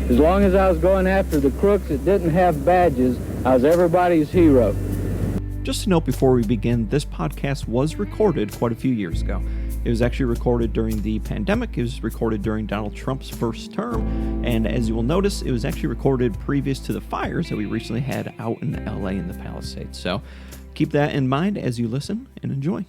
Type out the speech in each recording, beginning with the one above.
As long as I was going after the crooks that didn't have badges, I was everybody's hero. Just a note before we begin, this podcast was recorded quite a few years ago. It was actually recorded during the pandemic. It was recorded during Donald Trump's first term. And as you will notice, it was actually recorded previous to the fires that we recently had out in LA in the Palisades. So keep that in mind as you listen and enjoy.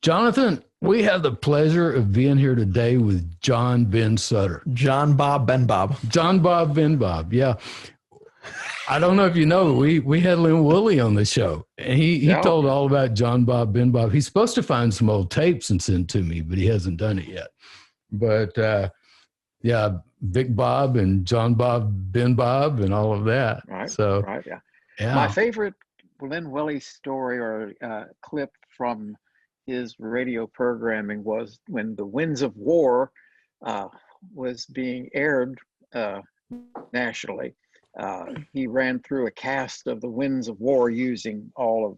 Jonathan, we have the pleasure of being here today with John Ben Sutter. John Ben Bob, yeah. I don't know if you know, we had Lynn Woolley on the show, and he told all about John Ben Bob. He's supposed to find some old tapes and send to me, but he hasn't done it yet. But Vic Bob and John Ben Bob and all of that. Right. So, right. Yeah. My favorite Lynn Woolley story or clip from his radio programming was when The Winds of War was being aired nationally. He ran through a cast of The Winds of War using all of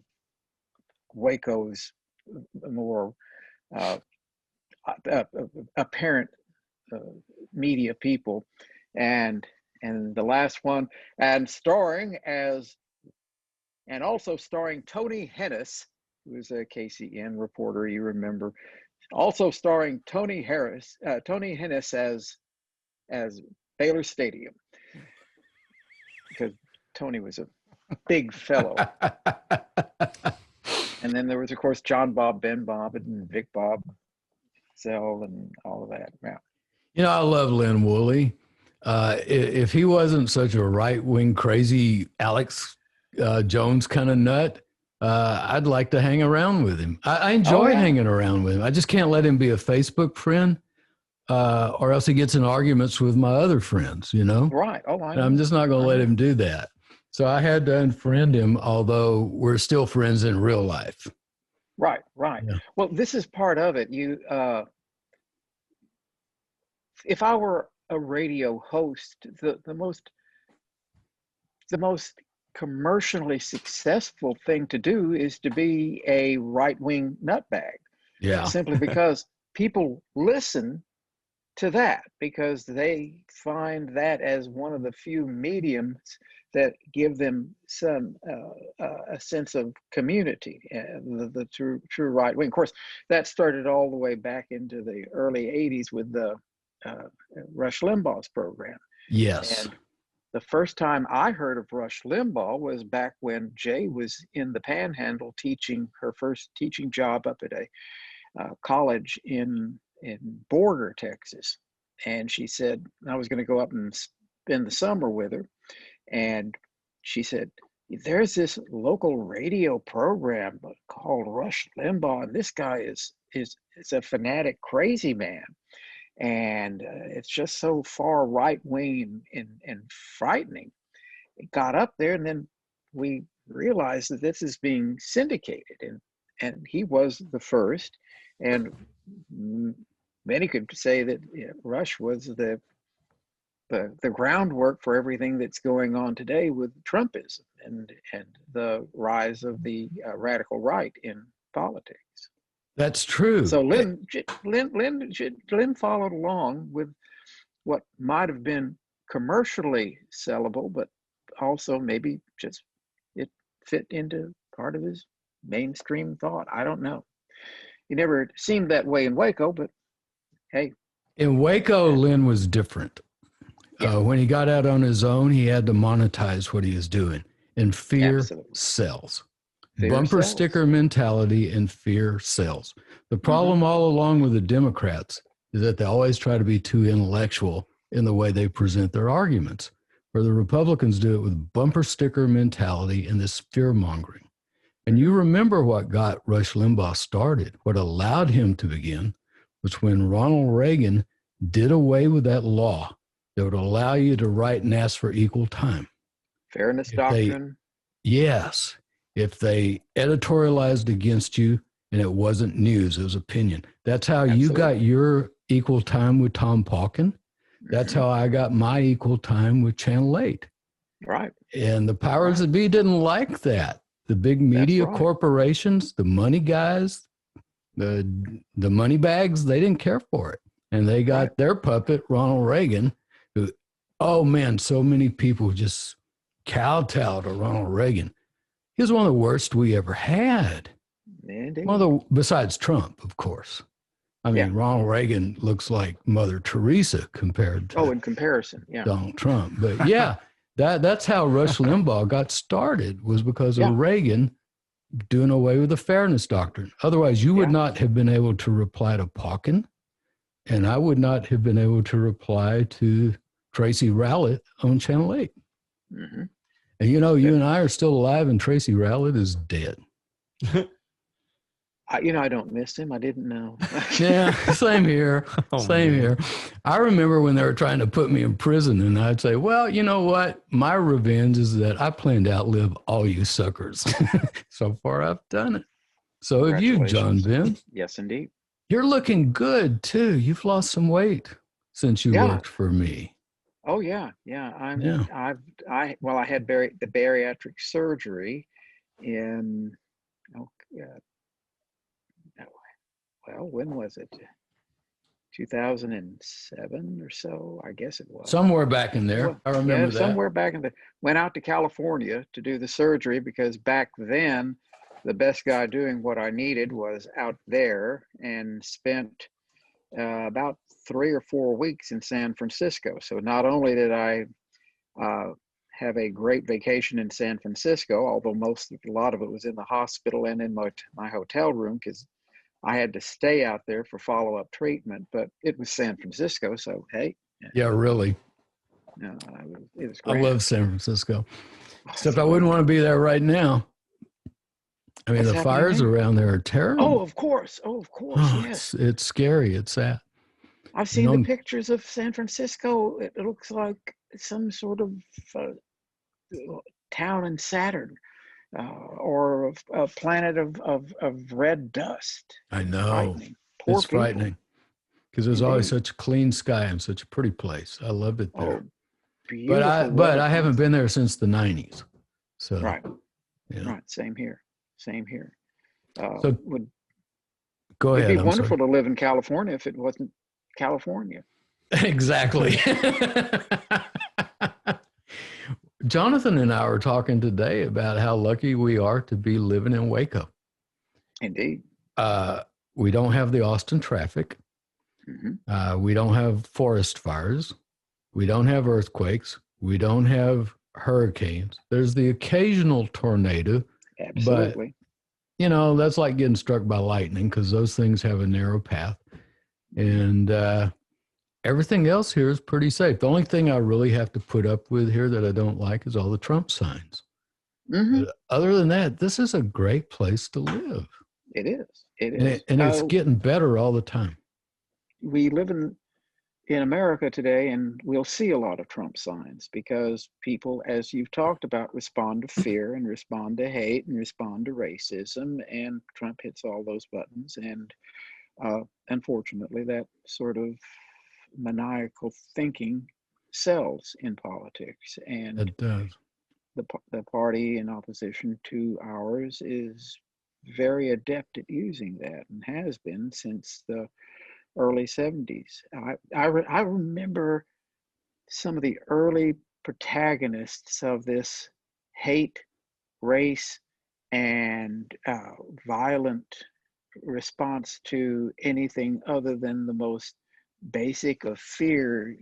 Waco's more apparent media people, and the last one, and also starring Tony Hennis, who was a KCN reporter, you remember, also starring Tony Hennis as Baylor Stadium, because Tony was a big fellow. And then there was, of course, John Ben Bob, and Vic Bob Zell, and all of that. Yeah. You know, I love Lynn Woolley. If he wasn't such a right-wing, crazy Alex Jones kind of nut, I'd like to hang around with him. I enjoy hanging around with him. I just can't let him be a Facebook friend, or else he gets in arguments with my other friends, you know? Right. Oh, I know. And I'm just not going to let him do that. So I had to unfriend him, although we're still friends in real life. Right. Yeah. Well, this is part of it. If I were a radio host, the most commercially successful thing to do is to be a right-wing nutbag. Yeah. Simply because people listen to that, because they find that as one of the few mediums that give them some a sense of community, the true right wing. Of course, that started all the way back into the early 80s with the Rush Limbaugh's program. Yes. And the first time I heard of Rush Limbaugh was back when Jay was in the Panhandle teaching her first teaching job up at a college in Borger, Texas. And she said, I was going to go up and spend the summer with her. And she said, there's this local radio program called Rush Limbaugh, and this guy is a fanatic crazy man. And it's just so far right-wing and frightening. It got up there, and then we realized that this is being syndicated, and he was the first. And many could say that Rush was the groundwork for everything that's going on today with Trumpism and the rise of the radical right in politics. That's true. So Lynn followed along with what might have been commercially sellable, but also maybe just it fit into part of his mainstream thought. I don't know. He never seemed that way in Waco, but hey. In Waco, Lynn was different. Yeah. When he got out on his own, he had to monetize what he was doing. And fear sells. Bumper sticker mentality and fear sells. The problem all along with the Democrats is that they always try to be too intellectual in the way they present their arguments, where the Republicans do it with bumper sticker mentality and this fear mongering. And you remember what got Rush Limbaugh started, what allowed him to begin, was when Ronald Reagan did away with that law that would allow you to write and ask for equal time. Fairness doctrine. Yes. If they editorialized against you and it wasn't news, it was opinion. That's how you got your equal time with Tom Pauken. That's how I got my equal time with Channel 8. Right. And the powers that be didn't like that. The big media corporations, the money guys, the money bags, they didn't care for it. And they got their puppet, Ronald Reagan, who, oh man, so many people just kowtowed to Ronald Reagan. He was one of the worst we ever had. Indeed. Besides Trump, of course. I mean, Ronald Reagan looks like Mother Teresa compared to in comparison, Donald Trump. But yeah, that's how Rush Limbaugh got started, was because of Reagan doing away with the fairness doctrine. Otherwise, you would not have been able to reply to Pauken, and I would not have been able to reply to Tracy Rowlett on Channel 8. Mm-hmm. And you and I are still alive, and Tracy Rowlett is dead. I don't miss him. I didn't know. Yeah, same here. Same here. I remember when they were trying to put me in prison, and I'd say, well, you know what? My revenge is that I plan to outlive all you suckers. So far, I've done it. So have you, John Ben. Yes, indeed. You're looking good, too. You've lost some weight since you worked for me. Oh, yeah. Yeah. I had the bariatric surgery in, when was it? 2007 or so, I guess it was. Somewhere back in there. I remember that. Somewhere back in there. Went out to California to do the surgery because back then, the best guy doing what I needed was out there, and spent about 3 or 4 weeks in San Francisco. So not only did I have a great vacation in San Francisco, although a lot of it was in the hospital and in my hotel room, because I had to stay out there for follow-up treatment, but it was San Francisco, so hey. Yeah, really. It was great. I love San Francisco, except I wouldn't want to be there right now. I mean, the fires around there are terrible. Oh, of course, yes. It's scary. It's sad. I've seen the pictures of San Francisco. It looks like some sort of town in Saturn. Or a planet of red dust. I know. It's frightening because there's always such a clean sky and such a pretty place. I loved it there. But I haven't been there since the 90s. So right. Same here. So go ahead. It'd be wonderful to live in California if it wasn't California. Exactly. Jonathan and I were talking today about how lucky we are to be living in Waco. Indeed. We don't have the Austin traffic. Mm-hmm. We don't have forest fires. We don't have earthquakes. We don't have hurricanes. There's the occasional tornado. Absolutely. But, that's like getting struck by lightning because those things have a narrow path. And everything else here is pretty safe. The only thing I really have to put up with here that I don't like is all the Trump signs. Mm-hmm. But other than that, this is a great place to live. It is. It is. And it's getting better all the time. We live in America today, and we'll see a lot of Trump signs because people, as you've talked about, respond to fear and respond to hate and respond to racism, and Trump hits all those buttons. And unfortunately, that sort of maniacal thinking sells in politics, and it does. The party in opposition to ours is very adept at using that and has been since the early 70s. I remember some of the early protagonists of this hate, race, and violent response to anything other than the most basic of fear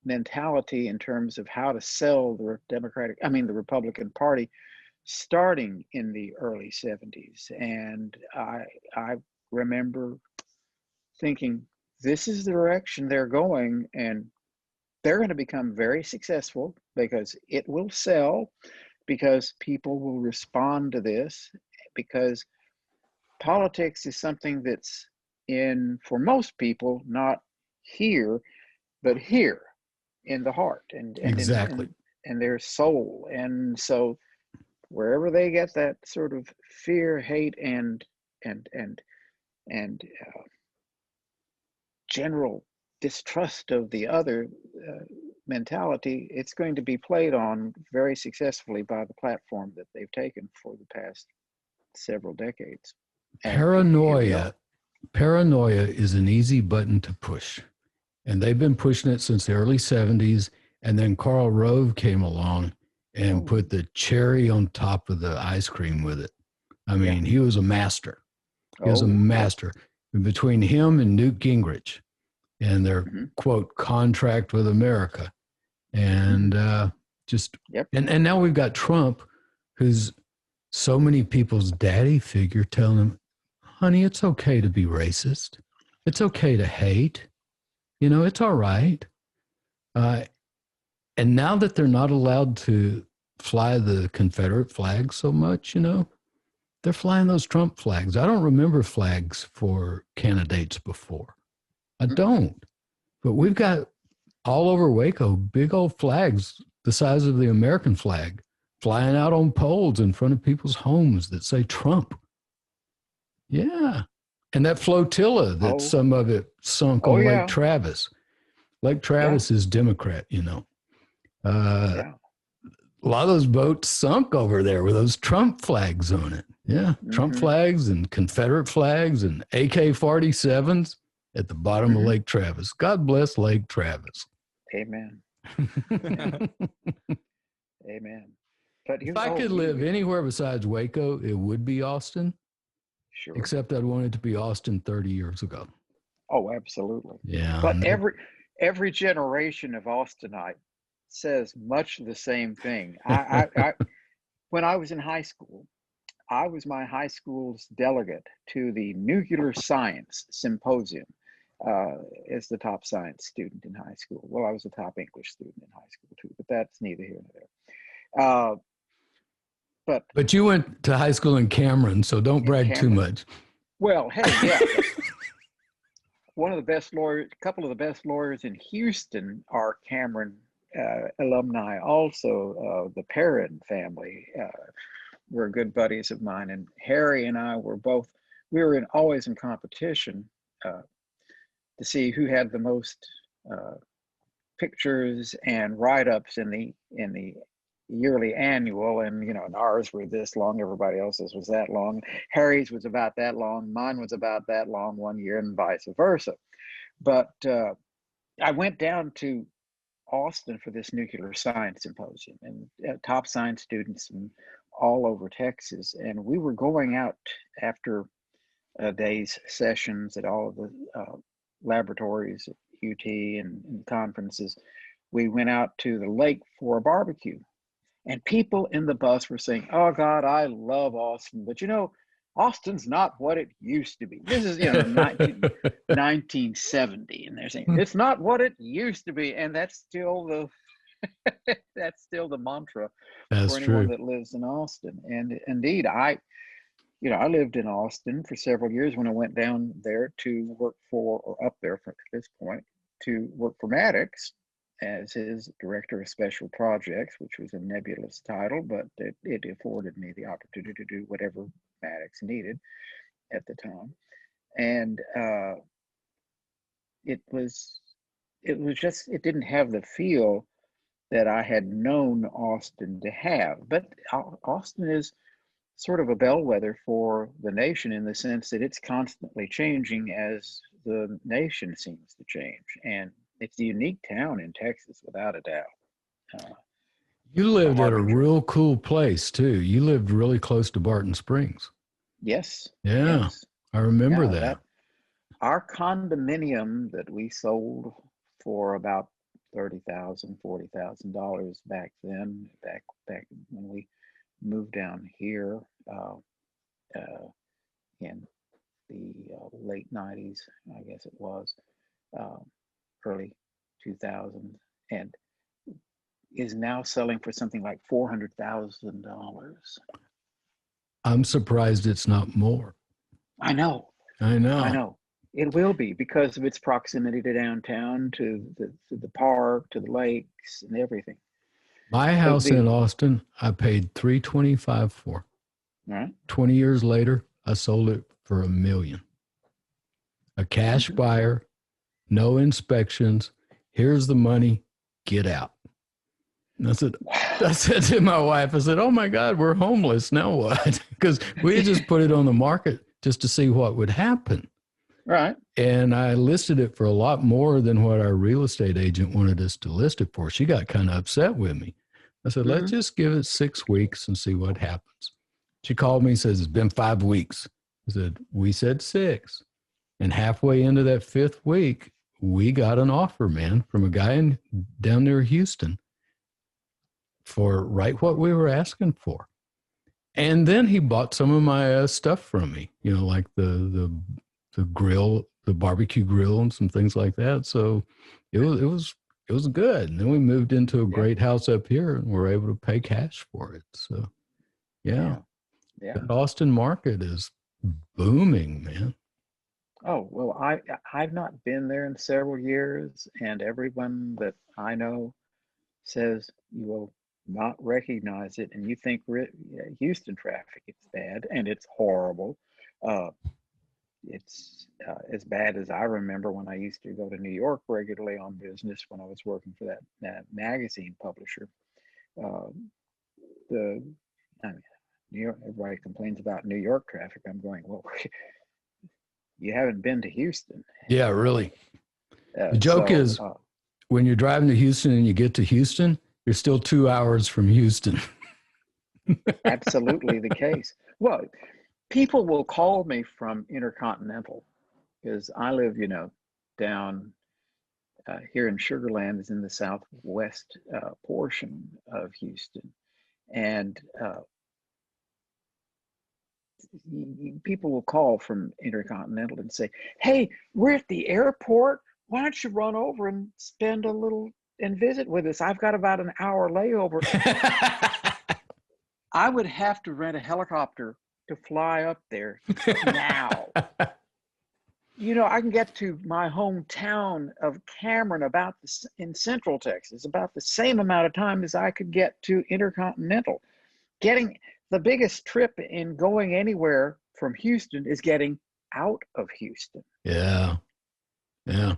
mentality in terms of how to sell the Republican Party, starting in the early 70s. And I remember thinking, this is the direction they're going, and they're going to become very successful because it will sell, because people will respond to this, because politics is something that's for most people, not here, but here in the heart and exactly. and their soul. And so wherever they get that sort of fear, hate, and general distrust of the other mentality, it's going to be played on very successfully by the platform that they've taken for the past several decades. Paranoia is an easy button to push. And they've been pushing it since the early 70s. And then Karl Rove came along and put the cherry on top of the ice cream with it. I mean, he was a master. He was a master. And between him and Newt Gingrich and their, quote, contract with America. And and now we've got Trump, who's so many people's daddy figure, telling him, honey, it's okay to be racist. It's okay to hate. It's all right. And now that they're not allowed to fly the Confederate flag so much, they're flying those Trump flags. I don't remember flags for candidates before. I don't. But we've got all over Waco big old flags the size of the American flag flying out on poles in front of people's homes that say Trump. Yeah. And that flotilla that some of it sunk on Lake Travis. Lake Travis is Democrat, A lot of those boats sunk over there with those Trump flags on it. Yeah. Trump flags and Confederate flags and AK-47s at the bottom of Lake Travis. God bless Lake Travis. Amen. Amen. But if I could live anywhere besides Waco, it would be Austin. Sure. Except I'd want it to be Austin 30 years ago. Oh, absolutely. Yeah. But every generation of Austinite says much the same thing. I when I was in high school, I was my high school's delegate to the Nuclear Science Symposium as the top science student in high school. Well, I was a top English student in high school too, but that's neither here nor there. But you went to high school in Cameron, so don't brag too much. Well, hey, yeah. One of the best lawyers, a couple of the best lawyers in Houston are Cameron alumni. Also, the Perrin family were good buddies of mine, and Harry and I were always in competition to see who had the most pictures and write-ups in the yearly annual, and and ours were this long, everybody else's was that long. Harry's was about that long, mine was about that long one year, and vice versa. But I went down to Austin for this nuclear science symposium, and top science students from all over Texas, and we were going out after a day's sessions at all of the laboratories at UT and conferences. We went out to the lake for a barbecue. And people in the bus were saying, oh, God, I love Austin. But, Austin's not what it used to be. This is, 1970. And they're saying, it's not what it used to be. And that's still the mantra for anyone that lives in Austin. And indeed, I lived in Austin for several years when I went down there to work up there at this point, to work for Maddox as his director of special projects, which was a nebulous title, but it afforded me the opportunity to do whatever Maddox needed at the time. And it didn't have the feel that I had known Austin to have. But Austin is sort of a bellwether for the nation in the sense that it's constantly changing as the nation seems to change. And it's a unique town in Texas, without a doubt. You lived at a real cool place, too. You lived really close to Barton Springs. Yes. Yeah, yes. I remember that. Our condominium that we sold for about $30,000, $40,000 back then, back when we moved down here in the late 90s, I guess it was. Early 2000s, and is now selling for something like $400,000. I'm surprised it's not more. I know. It will be because of its proximity to downtown, to the park, to the lakes, and everything. My house in Austin, I paid $325 for. Right. 20 years later, I sold it for $1 million. A cash buyer. No inspections. Here's the money. Get out. And I said to my wife, I said, oh my God, we're homeless. Now what? Because we just put it on the market just to see what would happen. Right. And I listed it for a lot more than what our real estate agent wanted us to list it for. She got kind of upset with me. I said, let's just give it 6 weeks and see what happens. She called me and says, it's been 5 weeks. I said, we said 6. And halfway into that 5th week, we got an offer, man, from a guy down near Houston for right what we were asking for. And then he bought some of my stuff from me, like the grill, the barbecue grill and some things like that. So it was good. And then we moved into a great house up here and we're able to pay cash for it. So yeah. The Austin market is booming, man. Oh, well, I've not been there in several years, and everyone that I know says you will not recognize it, and you think Houston traffic is bad, and it's horrible. It's as bad as I remember when I used to go to New York regularly on business when I was working for that magazine publisher. New York, everybody complains about New York traffic. I'm going, well, you haven't been to Houston. Yeah, really. The joke is when you're driving to Houston and you get to Houston, you're still 2 hours from Houston. Absolutely the case. Well, people will call me from Intercontinental because I live, down here in Sugar Land, is in the southwest portion of Houston. And people will call from Intercontinental and say, hey, we're at the airport. Why don't you run over and spend a little and visit with us? I've got about an hour layover. I would have to rent a helicopter to fly up there now. I can get to my hometown of Cameron in Central Texas about the same amount of time as I could get to Intercontinental. Getting the biggest trip in going anywhere from Houston is getting out of Houston. Yeah. And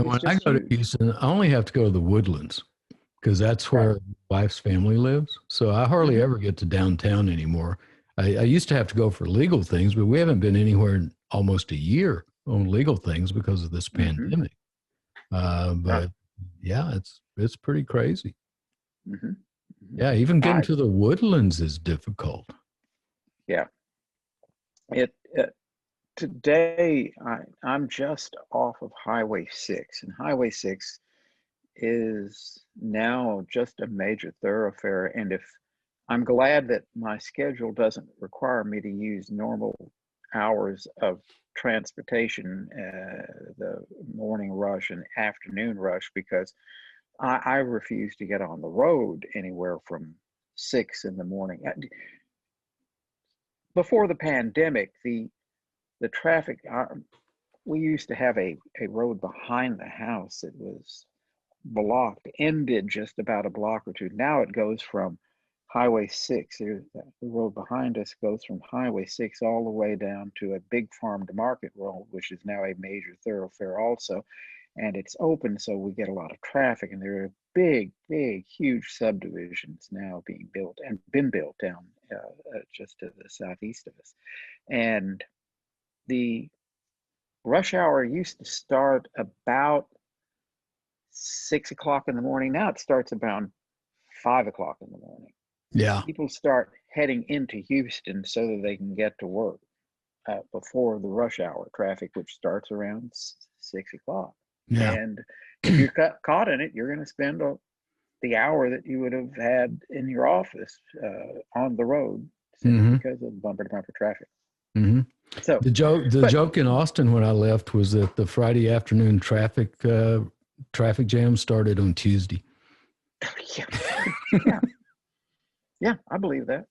when I go to Houston, I only have to go to the Woodlands because that's where my wife's family lives. So I hardly ever get to downtown anymore. I used to have to go for legal things, but we haven't been anywhere in almost a year on legal things because of this pandemic. But yeah, it's pretty crazy. Yeah, even getting to the Woodlands is difficult. Yeah. Today, I'm just off of Highway 6, and Highway 6 is now just a major thoroughfare. And I'm glad that my schedule doesn't require me to use normal hours of transportation, the morning rush and afternoon rush, because I refuse to get on the road anywhere from 6 in the morning. Before the pandemic, the traffic, we used to have a road behind the house that was blocked, ended just about a block or two. Now it goes from Highway 6, the road behind us goes from Highway 6 all the way down to a big farm to market road, which is now a major thoroughfare also. And it's open, so we get a lot of traffic, and there are big, huge subdivisions now being built and been built down just to the southeast of us. And the rush hour used to start about 6 o'clock in the morning. Now it starts about 5 o'clock in the morning. Yeah. People start heading into Houston so that they can get to work before the rush hour traffic, which starts around 6 o'clock. Yeah. And if you're caught in it, you're going to spend the hour that you would have had in your office on the road because of bumper-to-bumper traffic. So the joke in Austin when I left was that the Friday afternoon traffic jam started on Tuesday. Yeah, I believe that.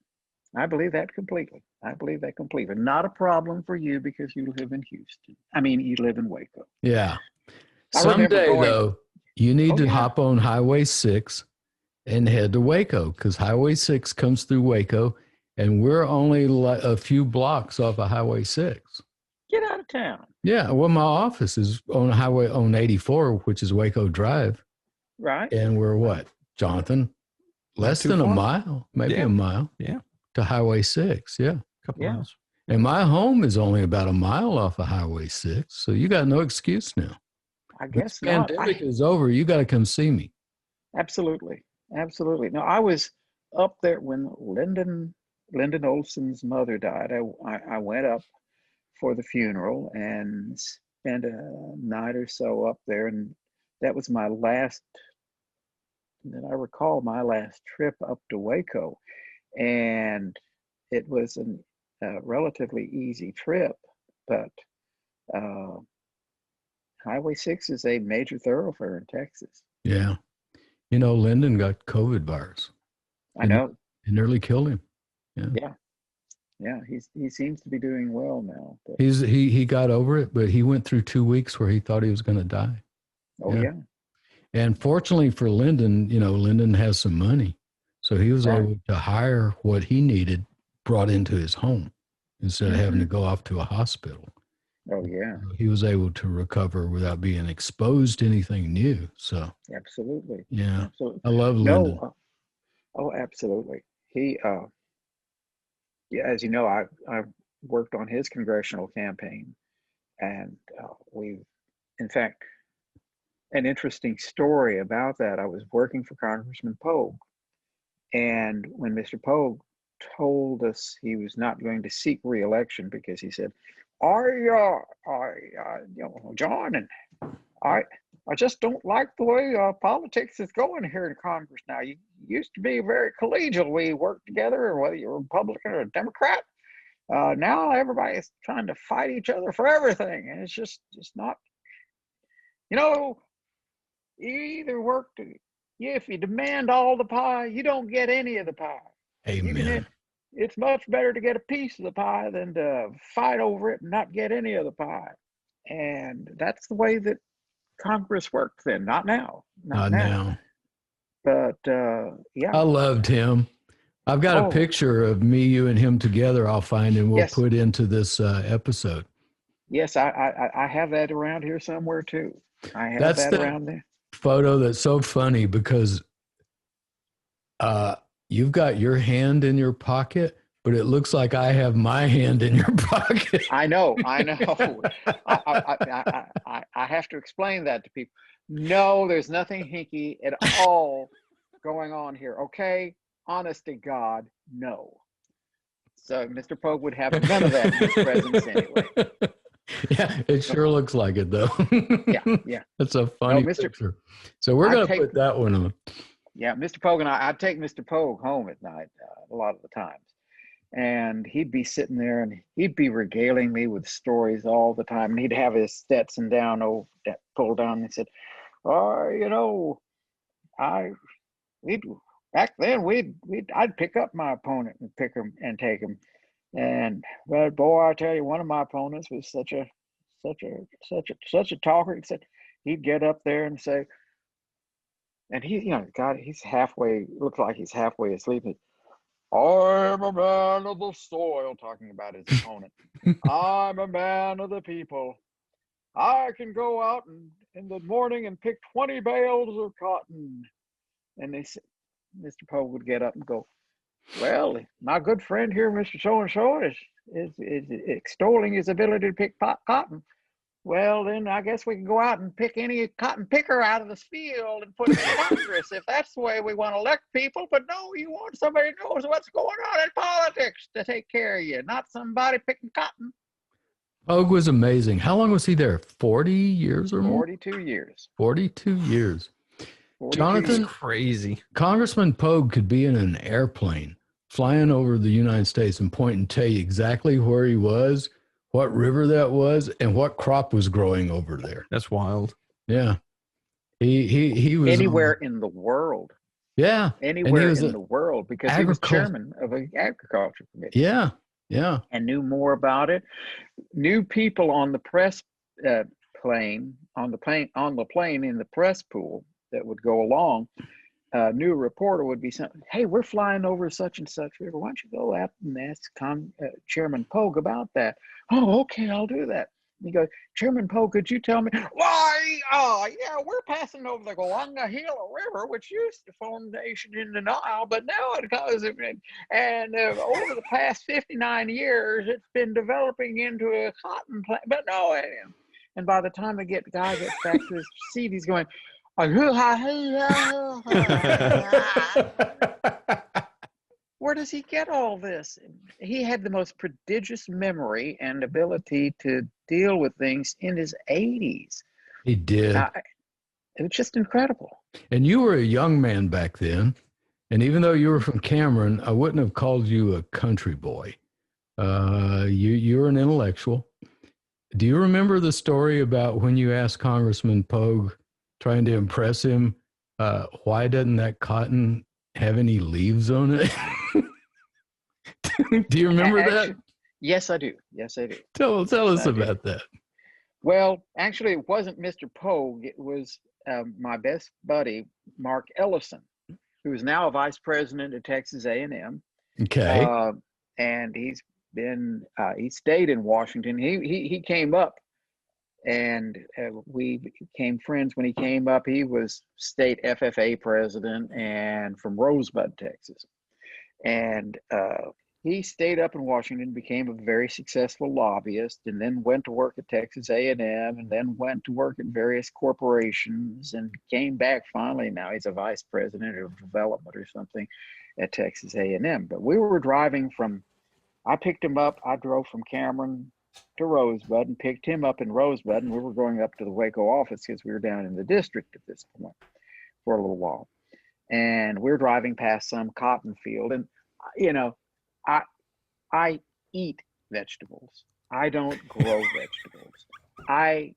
I believe that completely. Not a problem for you because you live in Houston. I mean, you live in Waco. Yeah. Someday, though, you need to hop on Highway 6 and head to Waco because Highway 6 comes through Waco, and we're only a few blocks off of Highway 6. Get out of town. Yeah. Well, my office is on 84, which is Waco Drive. Right. And we're what, Jonathan? Less than a mile, maybe a mile. Yeah. To Highway 6. Yeah. A couple miles. And my home is only about a mile off of Highway 6, so you got no excuse now. I This guess not. pandemic is over. You got to come see me. Absolutely. Absolutely. No, I was up there when Lyndon Olson's mother died. I went up for the funeral and spent a night or so up there, and that was my last, that I recall, my last trip up to Waco. And it was a relatively easy trip, but uh, Highway 6 is a major thoroughfare in Texas. Yeah. You know, Lyndon got COVID virus. I know. It nearly killed him. Yeah. Yeah. He seems to be doing well now. But He got over it, but he went through 2 weeks where he thought he was going to die. oh yeah. And fortunately for Lyndon, you know, Lyndon has some money. So he was Right. able to hire what he needed brought into his home instead of having to go off to a hospital. Oh yeah. He was able to recover without being exposed to anything new. So Absolutely. yeah, Absolutely. I love Lyndon. No. Oh, absolutely. He yeah, as you know, I worked on his congressional campaign, and we've, in fact, an interesting story about that. I was working for Congressman Pogue, and when Mr. Pogue told us he was not going to seek re-election because he said, John, and I just don't like the way politics is going here in Congress now. You used to be very collegial. We worked together, whether you're a Republican or a Democrat. Now everybody's trying to fight each other for everything, and it's just not. You know, you either work to, if you demand all the pie, you don't get any of the pie. Amen. It's much better to get a piece of the pie than to fight over it and not get any of the pie. And that's the way that Congress worked then. Not now. Not now. But yeah. I loved him. I've got a picture of me, you, and him together. I'll find and we'll put into this episode. Yes, I have that around here somewhere too. I have That's that around there. Photo that's so funny because you've got your hand in your pocket, but it looks like I have my hand in your pocket. I know. I have to explain that to people. No, there's nothing hinky at all going on here. Okay, honest to God, no. So Mr. Pogue would have none of that in his presence anyway. Yeah, it sure looks like it though. Yeah. That's a funny picture. So we're going to put that one on. Yeah, Mr. Pogue and I'd take Mr. Pogue home at night a lot of the times. And he'd be sitting there and he'd be regaling me with stories all the time. And he'd have his Stetson down, pulled down, and he said, back then I'd pick up my opponent and pick him and take him. And well, boy, I tell you, one of my opponents was such a talker. He said he'd get up there and say, and he's halfway, looks like he's halfway asleep. I'm a man of the soil, talking about his opponent. I'm a man of the people. I can go out in the morning and pick 20 bales of cotton. And Mr. Pogue would get up and go, well, my good friend here, Mr. So-and-so, is extolling his ability to pick cotton. Well, then I guess we can go out and pick any cotton picker out of this field and put him in Congress if that's the way we want to elect people. But no, you want somebody who knows what's going on in politics to take care of you, not somebody picking cotton. Pogue was amazing. How long was he there? 40 years or more? 42 years. 42 years. 42 Jonathan, years. Crazy. Congressman Pogue could be in an airplane flying over the United States and point and tell you exactly where he was, what river that was, and what crop was growing over there. That's wild. Yeah. He was anywhere in the world. Yeah. Anywhere in the world, because he was chairman of an agriculture committee. Yeah. Yeah. And knew more about it. Knew people on the press plane in the press pool that would go along. New reporter would be saying, hey, we're flying over such and such river. Why don't you go out and ask Chairman Pogue about that? Oh, okay, I'll do that. He goes, Chairman Poe, could you tell me? Why, yeah, we're passing over the Galanga-Gila River, which used to form the nation in the Nile, but now it goes, and over the past 59 years, it's been developing into a cotton plant. But no, and by the time the guy gets back to his seat, he's going, where does he get all this? He had the most prodigious memory and ability to deal with things in his 80s. He did. It was just incredible. And you were a young man back then. And even though you were from Cameron, I wouldn't have called you a country boy. You're an intellectual. Do you remember the story about when you asked Congressman Pogue, trying to impress him, why doesn't that cotton have any leaves on it? Do you remember that? Yes, I do. Yes, I do. Tell us about that. Well, actually, it wasn't Mr. Pogue. It was my best buddy, Mark Ellison, who is now a vice president at Texas A&M. Okay. And he's been, he stayed in Washington. He came up, and we became friends when he came up. He was state FFA president and from Rosebud, Texas. And he stayed up in Washington, became a very successful lobbyist, and then went to work at Texas A&M, and then went to work at various corporations, and came back finally. Now he's a vice president of development or something at Texas A&M. But we were driving I picked him up. I drove from Cameron to Rosebud and picked him up in Rosebud, and we were going up to the Waco office because we were down in the district at this point for a little while. And we're driving past some cotton field, and I eat vegetables. I don't grow vegetables. I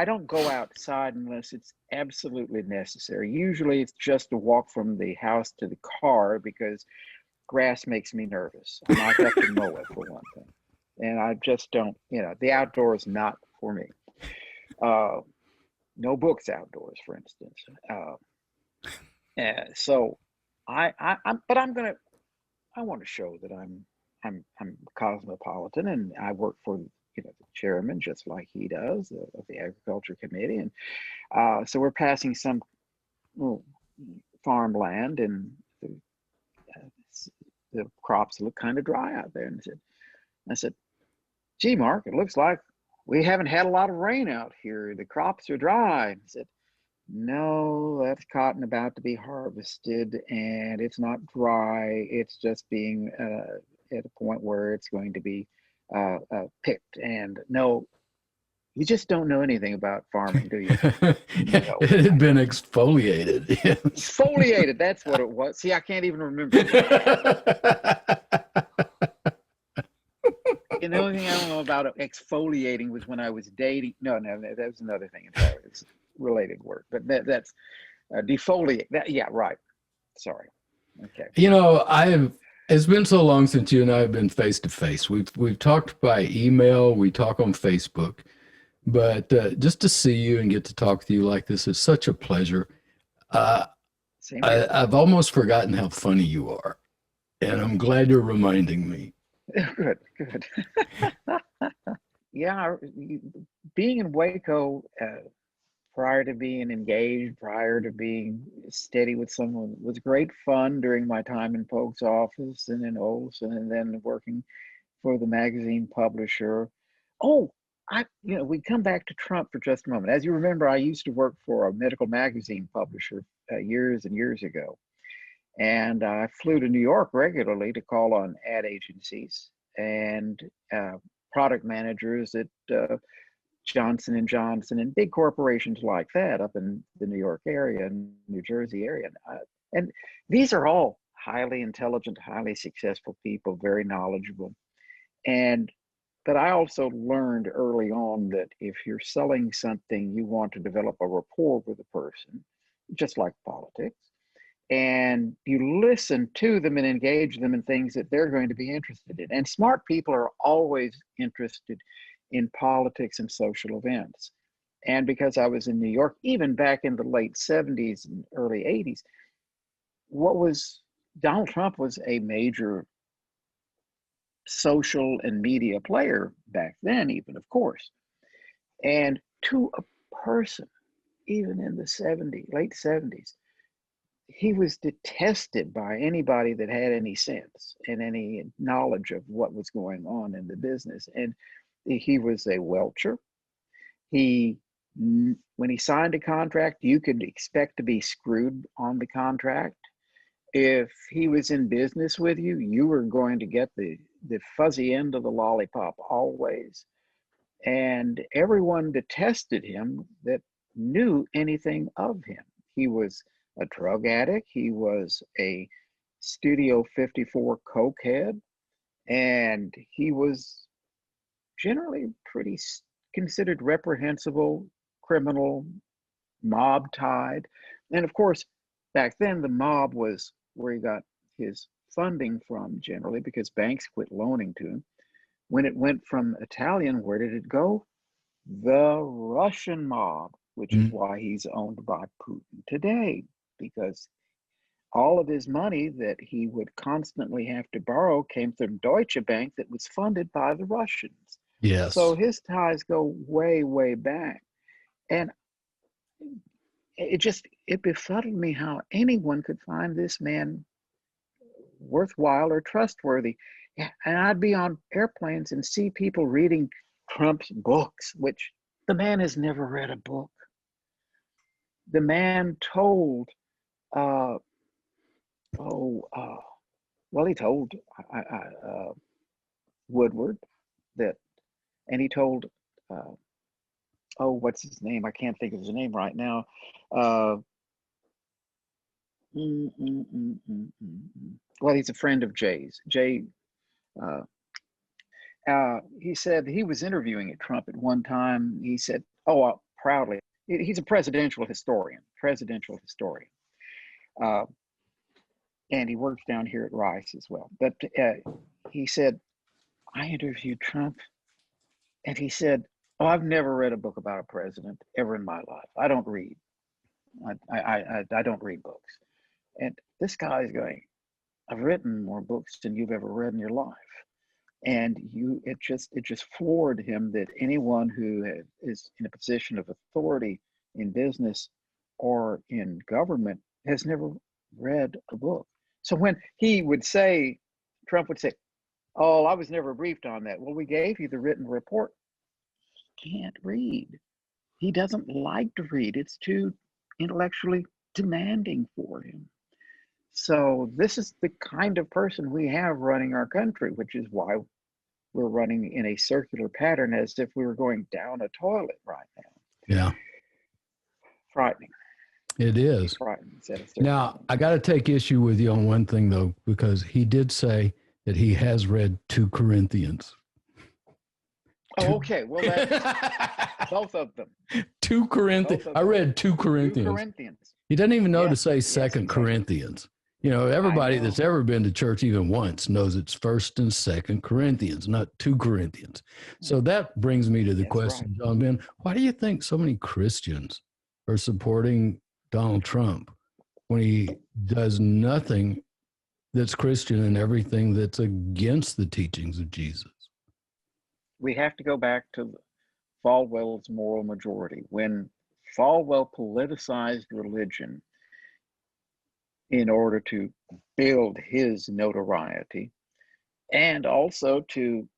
don't go outside unless it's absolutely necessary. Usually it's just a walk from the house to the car because grass makes me nervous. I might have to mow it for one thing. And I just don't, the outdoors not for me. No books outdoors, for instance. So I want to show that I'm cosmopolitan, and I work for the chairman just like he does of the Agriculture Committee, and so we're passing some farmland, and the crops look kind of dry out there. And I said, "Gee, Mark, it looks like we haven't had a lot of rain out here. The crops are dry." And he said, "No, that's cotton about to be harvested, and it's not dry. It's just being at a point where it's going to be picked. And no, you just don't know anything about farming, do you?" It had been exfoliated. Yes. Exfoliated, that's what it was. See, I can't even remember. And the only thing I don't know about exfoliating was when I was dating. No, that was another thing. It's related work, but that's defoliate. Yeah, right. Sorry. Okay. It's been so long since you and I have been face to face. We've talked by email, we talk on Facebook, but just to see you and get to talk with you like this is such a pleasure. I've almost forgotten how funny you are, and I'm glad you're reminding me. Good. Yeah, being in Waco, prior to being engaged, prior to being steady with someone, was great fun during my time in Polk's office and in Olson, and then working for the magazine publisher. Oh, we come back to Trump for just a moment. As you remember, I used to work for a medical magazine publisher years and years ago. And I flew to New York regularly to call on ad agencies and product managers at Johnson & Johnson and big corporations like that up in the New York area and New Jersey area. And these are all highly intelligent, highly successful people, very knowledgeable. But I also learned early on that if you're selling something, you want to develop a rapport with a person, just like politics. And you listen to them and engage them in things that they're going to be interested in. And smart people are always interested in politics and social events. And because I was in New York, even back in the late 70s and early 80s, Donald Trump was a major social and media player back then, even, of course. And to a person, even in the late 70s, he was detested by anybody that had any sense and any knowledge of what was going on in the business. And he was a welcher. When he signed a contract, you could expect to be screwed on the contract. If he was in business with you, you were going to get the fuzzy end of the lollipop always. And everyone detested him that knew anything of him. He was a drug addict. He was a Studio 54 cokehead, and he was generally pretty considered reprehensible, criminal, mob-tied. And of course, back then, the mob was where he got his funding from generally, because banks quit loaning to him. When it went from Italian, where did it go? The Russian mob, which is why he's owned by Putin today, because all of his money that he would constantly have to borrow came from Deutsche Bank that was funded by the Russians. Yes. So his ties go way, way back. And it befuddled me how anyone could find this man worthwhile or trustworthy. And I'd be on airplanes and see people reading Trump's books, which the man has never read a book. The man told, he told Woodward that, and he told, what's his name? I can't think of his name right now. Well, he's a friend of Jay's. Jay, he said he was interviewing at Trump at one time. He said, proudly, he's a presidential historian. And he works down here at Rice as well. But he said, I interviewed Trump, and he said, I've never read a book about a president ever in my life. I don't read. I don't read books. And this guy is going, I've written more books than you've ever read in your life. And it just floored him that anyone who is in a position of authority in business or in government has never read a book. So when he would say, Trump would say, I was never briefed on that. Well, we gave you the written report. He can't read. He doesn't like to read. It's too intellectually demanding for him. So this is the kind of person we have running our country, which is why we're running in a circular pattern as if we were going down a toilet right now. Yeah. Frightening. It is. Frightening. Now, I got to take issue with you on one thing, though, because he did say that he has read 2 Corinthians. Okay. Well, that's both of them. 2 Corinthians. I read 2 Corinthians. 2 Corinthians. He doesn't even know to say Second Corinthians. You know, everybody that's ever been to church even once knows it's 1st and 2nd Corinthians, not 2 Corinthians. So that brings me to the question, right. John Ben, why do you think so many Christians are supporting Donald Trump when he does nothing that's Christian and everything that's against the teachings of Jesus? We have to go back to Falwell's moral majority. When Falwell politicized religion in order to build his notoriety and also to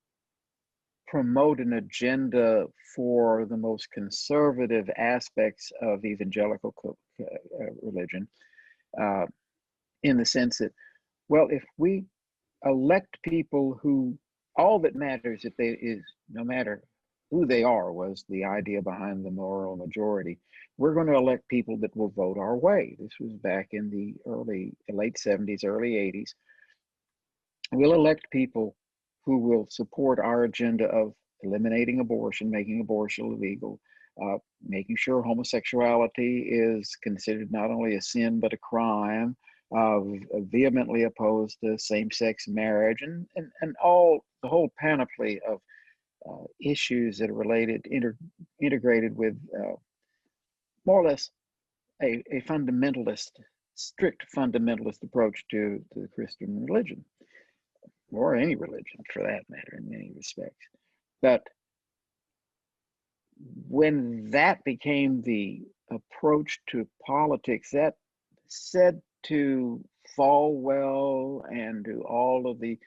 promote an agenda for the most conservative aspects of evangelical religion, in the sense that, well, if we elect people who all that matters is no matter who they are, was the idea behind the moral majority. We're going to elect people that will vote our way. This was back in the late 70s, early 80s. We'll elect people who will support our agenda of eliminating abortion, making abortion illegal, making sure homosexuality is considered not only a sin but a crime, vehemently opposed to same-sex marriage, and all the whole panoply of issues that are integrated with more or less a strict fundamentalist approach to the Christian religion, or any religion for that matter, in many respects. But when that became the approach to politics, that said to Falwell and to all of the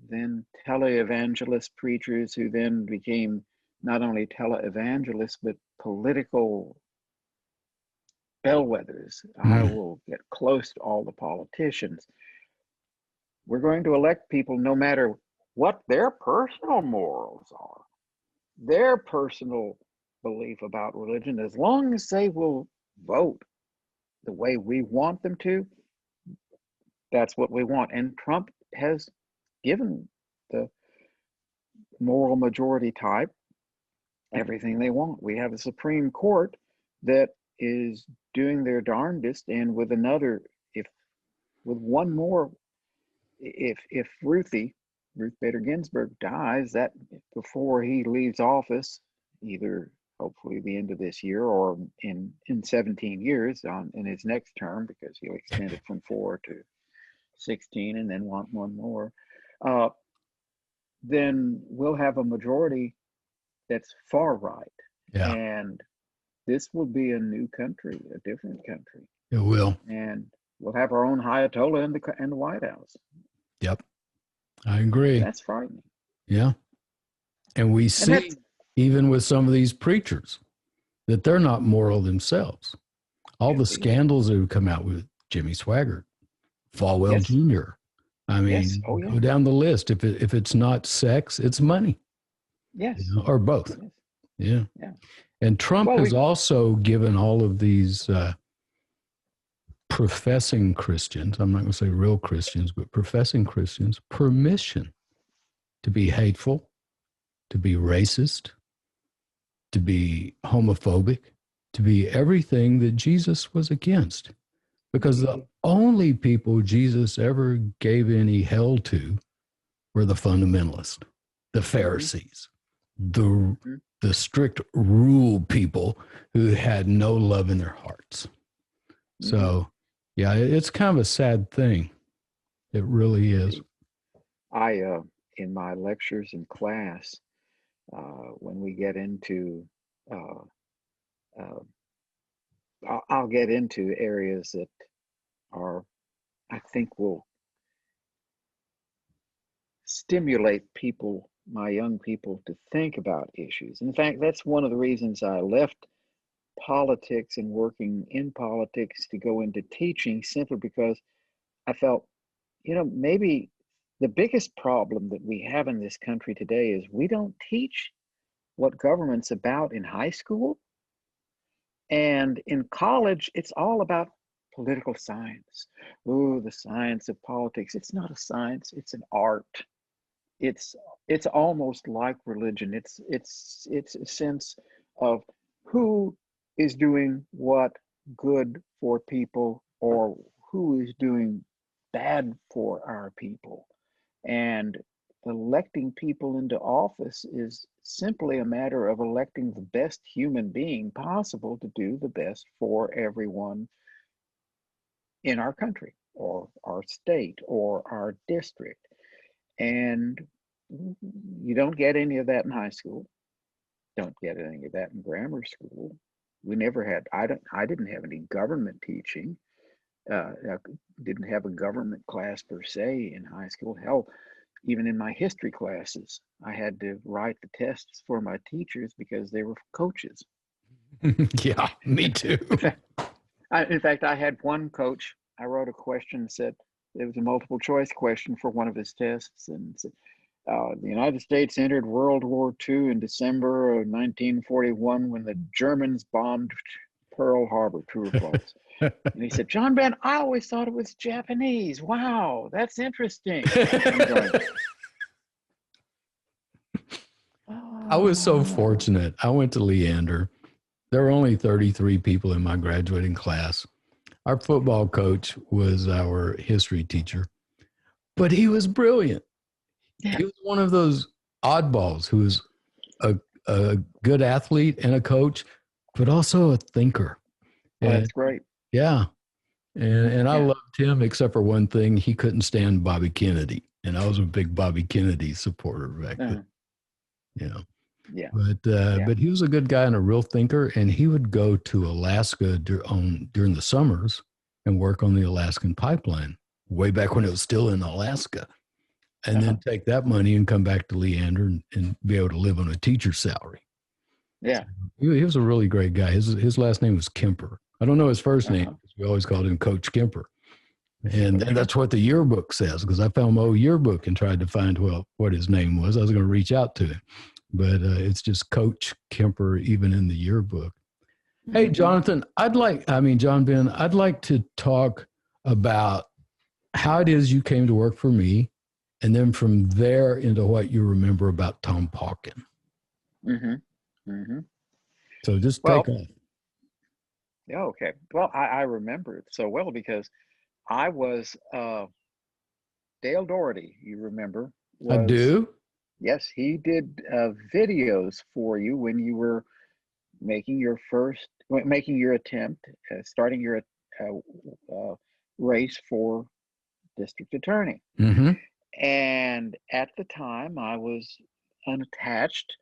then televangelist preachers who then became not only televangelists, but political bellwethers. I will get close to all the politicians. We're going to elect people no matter what their personal morals are, their personal belief about religion, as long as they will vote the way we want them to, that's what we want. And Trump has given the moral majority type everything they want. We have a Supreme Court that is doing their darndest, and with one more, if Ruth Bader Ginsburg dies, that before he leaves office, either hopefully the end of this year or in 17 years in his next term, because he'll extend it from 4 to 16 and then want one more, then we'll have a majority that's far right. Yeah. And this will be a new country, a different country. It will. And we'll have our own Ayatollah in the White House. Yep. I agree. That's frightening. Yeah. And we see, even with some of these preachers, that they're not moral themselves. All the scandals that have come out with Jimmy Swaggart, Falwell Jr. I mean, go down the list. If it's not sex, it's money. Yes. You know, or both. Yes. Yeah. And Trump has also given all of these professing Christians, I'm not going to say real Christians, but professing Christians, permission to be hateful, to be racist, to be homophobic, to be everything that Jesus was against. Because the only people Jesus ever gave any hell to were the fundamentalists, the Pharisees, the strict rule people who had no love in their hearts. So, yeah, it's kind of a sad thing. It really is. In my lectures in class, when we get into, I'll get into areas that I think will stimulate people, my young people, to think about issues. In fact, that's one of the reasons I left politics and working in politics to go into teaching, simply because I felt, maybe the biggest problem that we have in this country today is we don't teach what government's about in high school. And in college, it's all about political science. Ooh, the science of politics. It's not a science, it's an art. It's almost like religion. It's a sense of who is doing what good for people, or who is doing bad for our people. And electing people into office is simply a matter of electing the best human being possible to do the best for everyone in our country or our state or our district. And you don't get any of that in high school. Don't get any of that in grammar school. We never had, I didn't have any government teaching. I didn't have a government class per se in high school. Hell, even in my history classes, I had to write the tests for my teachers because they were coaches. Yeah, me too. In fact, I had one coach, I wrote a question, said, it was a multiple choice question for one of his tests, and said, the United States entered World War II in December of 1941 when the Germans bombed Pearl Harbor, true or false? And he said, John Ben, I always thought it was Japanese. Wow, that's interesting. I was so fortunate. I went to Leander. There were only 33 people in my graduating class. Our football coach was our history teacher, but he was brilliant. Yeah. He was one of those oddballs who was a good athlete and a coach, but also a thinker. Oh, that's great. Yeah. And I loved him, except for one thing. He couldn't stand Bobby Kennedy. And I was a big Bobby Kennedy supporter back then. Yeah. Yeah. But he was a good guy and a real thinker, and he would go to Alaska during the summers and work on the Alaskan pipeline way back when it was still in Alaska, and then take that money and come back to Leander and be able to live on a teacher's salary. Yeah. So he was a really great guy. His last name was Kemper. I don't know his first name, because we always called him Coach Kemper. And that's what the yearbook says, because I found my old yearbook and tried to find, what his name was. I was going to reach out to him, but it's just Coach Kemper, even in the yearbook. Hey, Jonathan, John Ben, I'd like to talk about how it is you came to work for me, and then from there into what you remember about Tom Pauken. So just take off. Yeah, okay. Well, I remember it so well because I was Dale Doherty, you remember? I do. Yes, he did videos for you when you were making your attempt, starting your race for district attorney. And at the time, I was unattached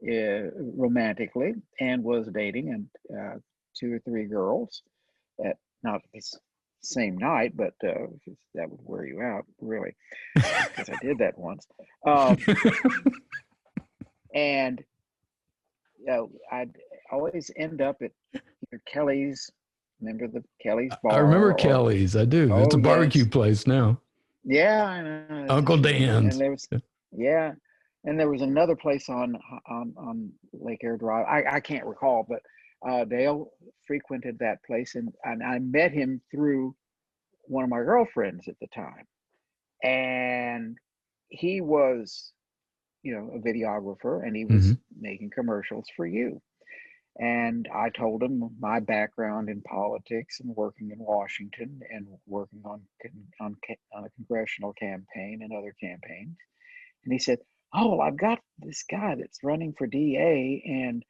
romantically and was dating 2 or 3 girls at not this same night, but that would wear you out, really, because I did that once. And I'd always end up at either Kelly's. Remember the Kelly's bar? I remember Kelly's. I do. It's a barbecue place now. Yeah, I know. Uncle Dan's. And there was, and there was another place on Lake Air Drive. I can't recall, but Dale frequented that place, and I met him through one of my girlfriends at the time, and he was, a videographer, and he was making commercials for you. And I told him my background in politics and working in Washington and working on a congressional campaign and other campaigns. And he said, "Oh, well, I've got this guy that's running for DA, and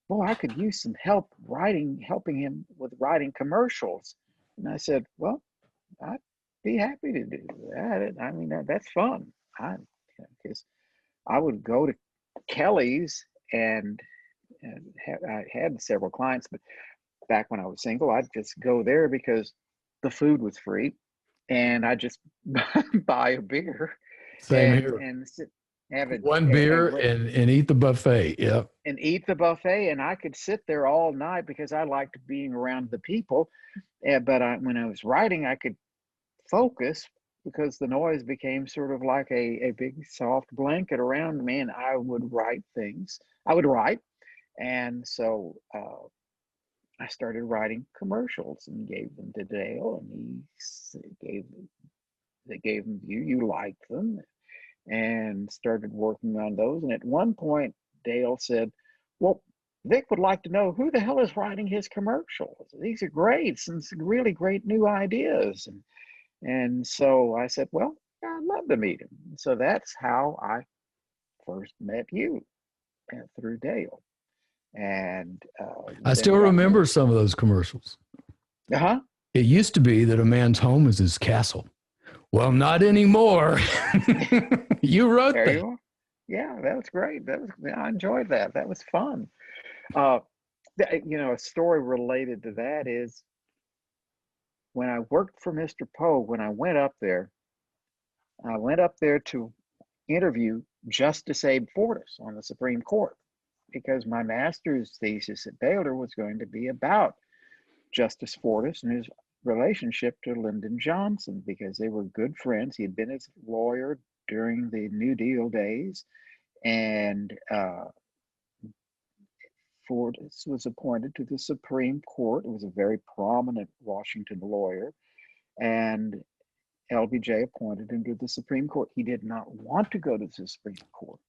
boy, I could use some help helping him with writing commercials." And I said, "Well, I'd be happy to do that. I mean, that's fun. Because I would go to Kelly's and I had several clients, but back when I was single, I'd just go there because the food was free, and I just buy a beer. Same here. And sit, have one beer and eat the buffet. Yep. And eat the buffet, and I could sit there all night because I liked being around the people. But when I was writing, I could focus because the noise became sort of like a big soft blanket around me, and I would write things. I would write. And so I started writing commercials and gave them to Dale, and they gave them to you. You liked them, and started working on those. And at one point, Dale said, "Well, Vic would like to know who the hell is writing his commercials. These are great, some really great new ideas." And so I said, "Well, I'd love to meet him." So that's how I first met you, through Dale. And I still remember some of those commercials. It used to be that a man's home is his castle. Well, not anymore. You wrote that. You are. Yeah, that was great. I enjoyed that. That was fun. A story related to that is when I worked for Mr. Poe, when I went up there to interview Justice Abe Fortas on the Supreme Court, because my master's thesis at Baylor was going to be about Justice Fortas and his relationship to Lyndon Johnson, because they were good friends. He had been his lawyer during the New Deal days, and Fortas was appointed to the Supreme Court. It was a very prominent Washington lawyer, and LBJ appointed him to the Supreme Court. He did not want to go to the Supreme Court,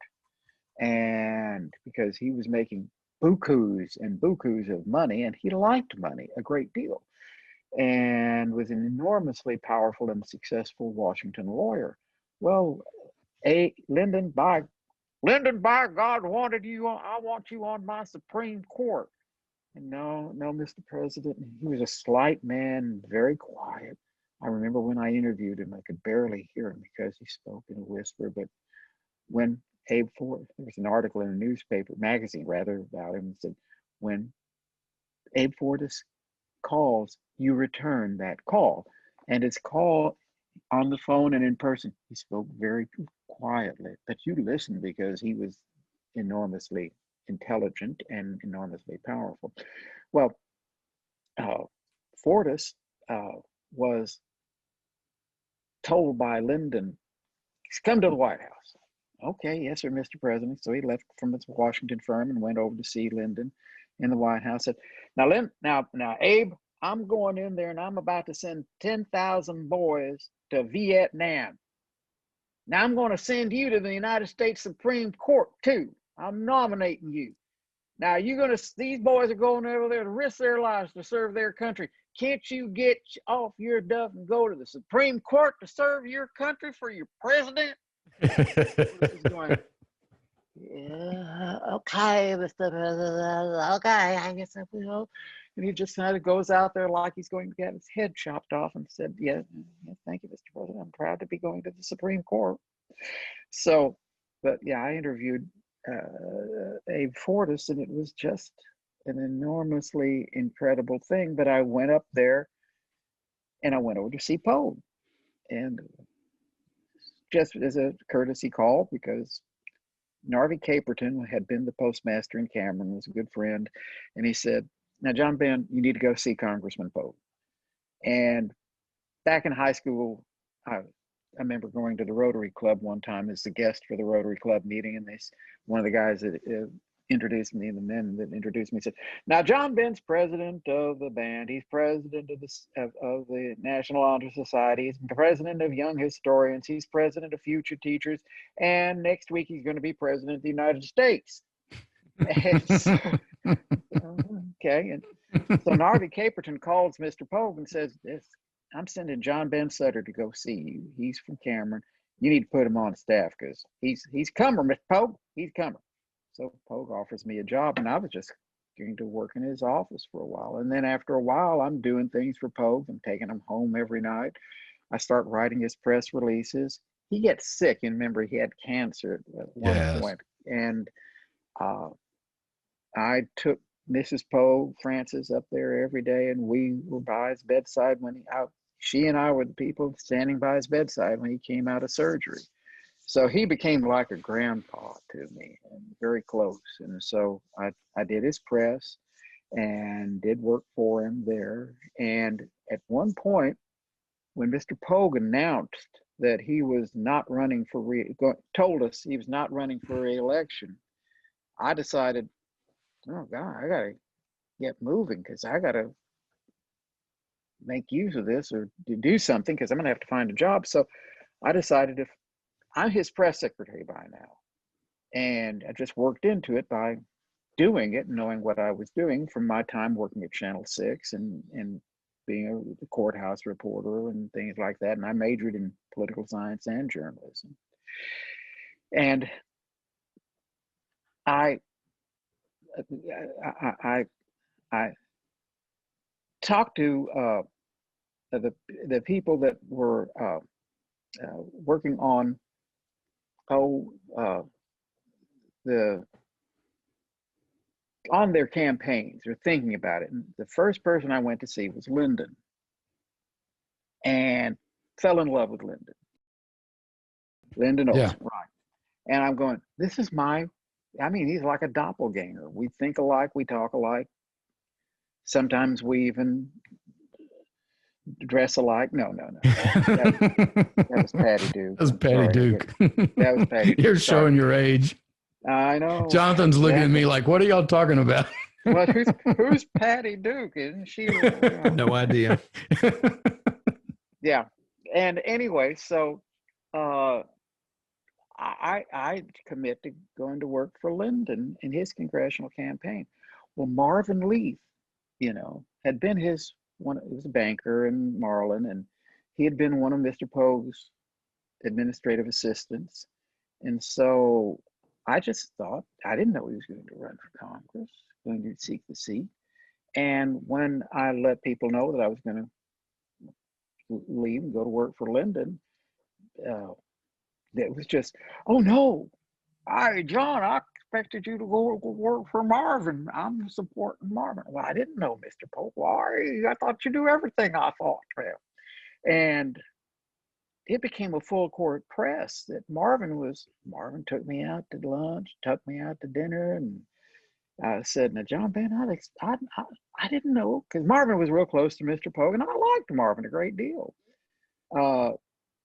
and because he was making bukus and bukus of money, and he liked money a great deal, and was an enormously powerful and successful Washington lawyer. Well, Lyndon, by God, wanted you on. I want you on my Supreme Court. And no, Mr. President. He was a slight man, very quiet. I remember when I interviewed him, I could barely hear him because he spoke in a whisper. But when Abe Fortas, there was an article in a newspaper, magazine rather, about him, and said, when Abe Fortas calls, you return that call. And it's call on the phone and in person. He spoke very quietly, but you listened because he was enormously intelligent and enormously powerful. Well, Fortas was told by Lyndon, come to the White House. Okay, yes, sir, Mr. President. So he left from his Washington firm and went over to see Lyndon in the White House. Said, now, Abe, I'm going in there and I'm about to send 10,000 boys to Vietnam. Now I'm going to send you to the United States Supreme Court too. I'm nominating you. Now these boys are going over there to risk their lives to serve their country. Can't you get off your duff and go to the Supreme Court to serve your country for your president? Going, yeah, okay, Mr. President, okay, I guess I will. And he just kind of goes out there like he's going to get his head chopped off and said, yeah, thank you, Mr. President. I'm proud to be going to the Supreme Court. So, but yeah, I interviewed Abe Fortas, and it was just an enormously incredible thing. But I went up there and I went over to see Poe, and just as a courtesy call, because Narvey Caperton had been the postmaster in Cameron, was a good friend, and he said, now, John Ben, you need to go see Congressman Poe. And back in high school, I remember going to the Rotary Club one time as a guest for the Rotary Club meeting, and one of the guys that introduced me, the men that introduced me, said, now, John Ben's president of the band, he's president of the National Honor Society, he's president of Young Historians, he's president of Future Teachers, and next week he's going to be president of the United States. So, okay, and so Narvey Caperton calls Mr. Pogue and says, I'm sending John Ben Sutter to go see you. He's from Cameron. You need to put him on staff because he's comer, Mr. Pogue. He's comer. So Pogue offers me a job, and I was just going to work in his office for a while. And then after a while, I'm doing things for Pogue. I'm taking him home every night. I start writing his press releases. He gets sick, and remember, he had cancer at one point. And I took Mrs. Poe, Frances, up there every day, and we were by his bedside when she and I were the people standing by his bedside when he came out of surgery. So he became like a grandpa to me, and very close. And so I did his press and did work for him there. And at one point, when Mr. Pogue announced that he was not running told us he was not running for re-election, I decided, oh God, I gotta get moving because I gotta make use of this or do something because I'm gonna have to find a job. So I decided if I'm his press secretary by now, and I just worked into it by doing it, knowing what I was doing from my time working at Channel 6 and being a courthouse reporter and things like that. And I majored in political science and journalism. And I talked to the people that were working on on their campaigns or thinking about it. And the first person I went to see was Lyndon, and fell in love with Lyndon. Lyndon Olson, right? And I'm going, this is he's like a doppelganger. We think alike, we talk alike. Sometimes we even dress alike. No. That was Patty Duke. That was Patty Duke. That was Patty Duke. You're showing your age. I know. Jonathan's looking at me like, what are y'all talking about? Well, who's Patty Duke? Isn't she? No idea. Yeah. And anyway, so I commit to going to work for Lyndon in his congressional campaign. Well, Marvin Leaf, had been he was a banker in Marlin, and he had been one of Mr. Pogue's administrative assistants. And so I just thought, I didn't know he was going to run for Congress, going to seek the seat. And when I let people know that I was going to leave and go to work for Lyndon, it was just, oh no, "Hey, John, I expected you to go work for Marvin. I'm supporting Marvin." "Well, I didn't know, Mr. Pope. Why? I thought you do everything I thought." Well, and it became a full court press that Marvin took me out to lunch, took me out to dinner, and I said, "Now, John Ben, I didn't know," because Marvin was real close to Mr. Pogue, and I liked Marvin a great deal.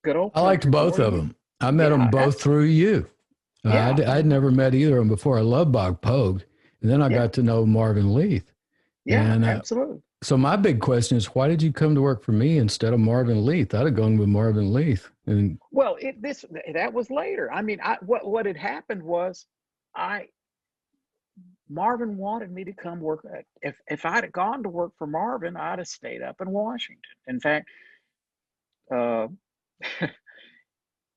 Good old. I liked both of them. I met them both through you. Yeah, I'd never met either of them before. I loved Bob Pogue, and then I got to know Marvin Leith. Yeah, and, absolutely. So my big question is, why did you come to work for me instead of Marvin Leith? I'd have gone with Marvin Leith. And well, that was later. I mean, what had happened was, Marvin wanted me to come work. If I'd have gone to work for Marvin, I'd have stayed up in Washington. In fact, uh,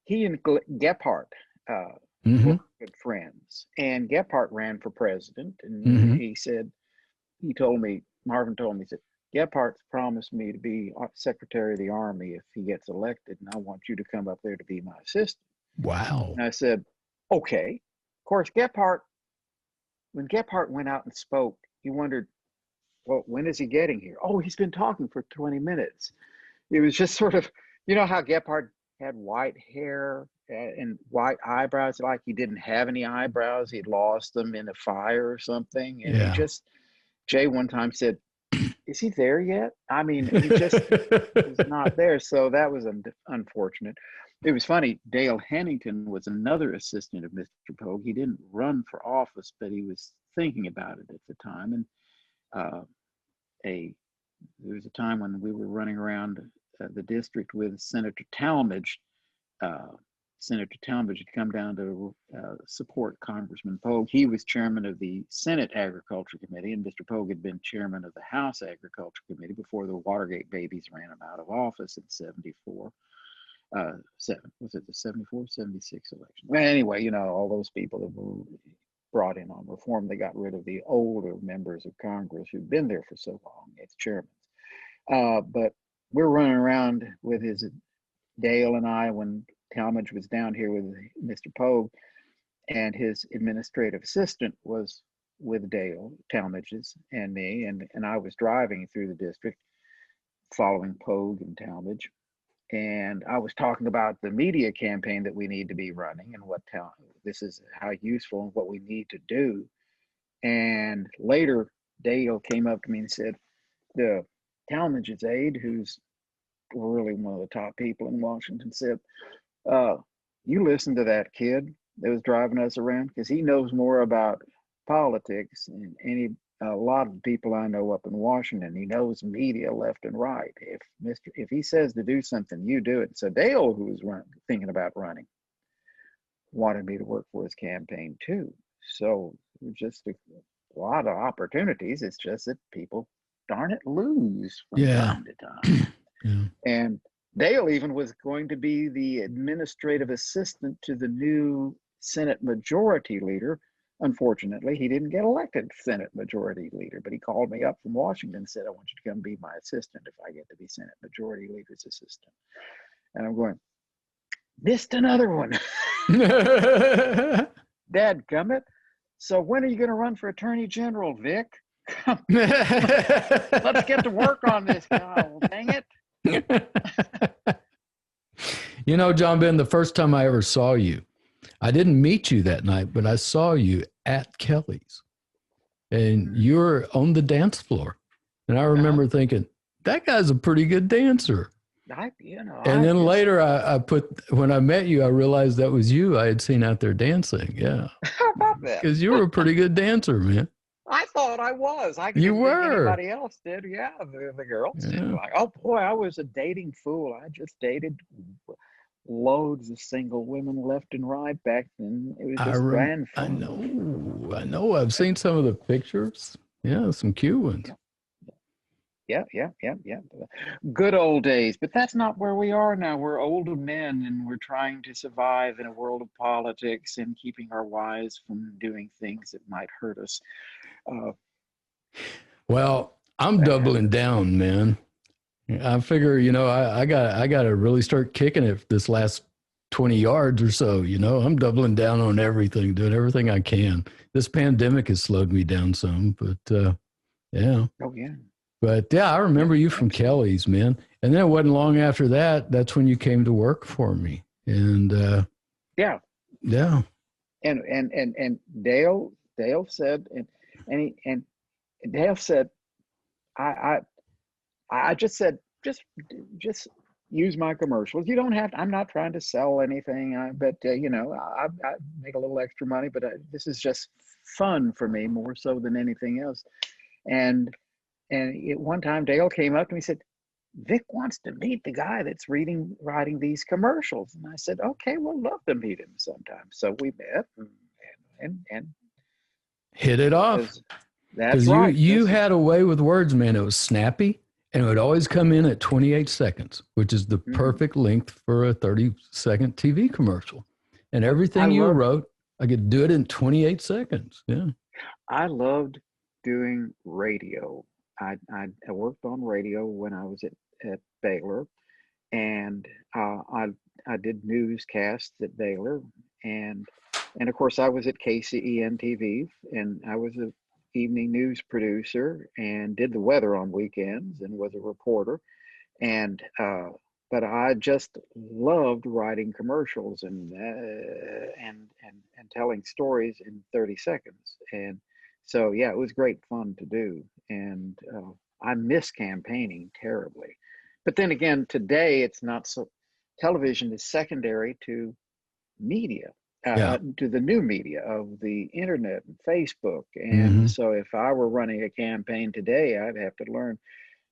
he and Gephardt were good friends, and Gephardt ran for president, and Marvin told me, he said, "Gephardt's promised me to be Secretary of the Army if he gets elected, and I want you to come up there to be my assistant." Wow. And I said, "Okay." Of course, when Gephardt went out and spoke, he wondered, "Well, when is he getting here?" "Oh, he's been talking for 20 minutes. It was just sort of, you know how Gephardt had white hair and white eyebrows, like he didn't have any eyebrows. He'd lost them in a fire or something. And Jay one time said, "Is he there yet?" I mean, he just was not there. So that was unfortunate. It was funny. Dale Hennington was another assistant of Mr. Pogue. He didn't run for office, but he was thinking about it at the time. And there was a time when we were running around the district with Senator Talmadge. Senator Talmadge had come down to support Congressman Pogue. He was chairman of the Senate Agriculture Committee, and Mr. Pogue had been chairman of the House Agriculture Committee before the Watergate babies ran him out of office in 74. Was it the 74, 76 election? Well, anyway, you know, all those people that were brought in on reform, they got rid of the older members of Congress who'd been there for so long as chairmen. But we're running around with Dale and I when Talmadge was down here with Mr. Pogue, and his administrative assistant was with Dale, Talmadge's, and me, and I was driving through the district following Pogue and Talmadge. And I was talking about the media campaign that we need to be running and this is how useful and what we need to do. And later, Dale came up to me and said, the Talmadge's aide, who's really one of the top people in Washington, said, "You listen to that kid that was driving us around, because he knows more about politics than a lot of people I know up in Washington. He knows media left and right. If he says to do something, you do it." So Dale, who was thinking about running, wanted me to work for his campaign too. So just a lot of opportunities. It's just that people, darn it, lose from time to time. Yeah. And Dale even was going to be the administrative assistant to the new Senate Majority Leader. Unfortunately, he didn't get elected Senate Majority Leader, but he called me up from Washington and said, "I want you to come be my assistant if I get to be Senate Majority Leader's assistant." And I'm going, missed another one. Dadgummit. So when are you going to run for Attorney General, Vic? Let's get to work on this guy. Well, dang it. You know, John Ben, the first time I ever saw you, I didn't meet you that night, but I saw you at Kelly's, and you were on the dance floor. And I remember thinking, that guy's a pretty good dancer. Then later, when I met you, I realized that was you I had seen out there dancing. Yeah. How about that? Because you were a pretty good dancer, man. I thought I was. You were. Anybody else did. Yeah, the girls did. Like, oh boy, I was a dating fool. I just dated loads of single women left and right back then. It was just grand fun. I know. I've seen some of the pictures. Yeah, some cute ones. Yeah. Good old days. But that's not where we are now. We're older men, and we're trying to survive in a world of politics and keeping our wives from doing things that might hurt us. Well, I'm doubling down, man. I figure, I got to really start kicking it this last 20 yards or so. I'm doubling down on everything, doing everything I can. This pandemic has slowed me down some, but yeah. Oh, yeah. But yeah, I remember you from Kelly's, man. And then it wasn't long after that. That's when you came to work for me. And yeah. And Dale said, and Dale said, I just said, just use my commercials. You don't have to, I'm not trying to sell anything, but I make a little extra money, but this is just fun for me more so than anything else. And one time Dale came up to me and said, Vic wants to meet the guy that's writing these commercials. And I said, okay, we'll love to meet him sometime. So we met and hit it off. That's right. You had a way with words, man. It was snappy, and it would always come in at 28 seconds, which is the perfect length for a 30-second TV commercial. And everything you wrote, I could do it in 28 seconds. Yeah. I loved doing radio. I worked on radio when I was at Baylor, and I did newscasts at Baylor, and of course I was at KCEN TV, and I was an evening news producer and did the weather on weekends and was a reporter, and but I just loved writing commercials and telling stories in 30 seconds. And so, yeah, it was great fun to do. And I miss campaigning terribly. But then again, today it's not so, television is secondary to media, to the new media of the internet and Facebook. And so if I were running a campaign today, I'd have to learn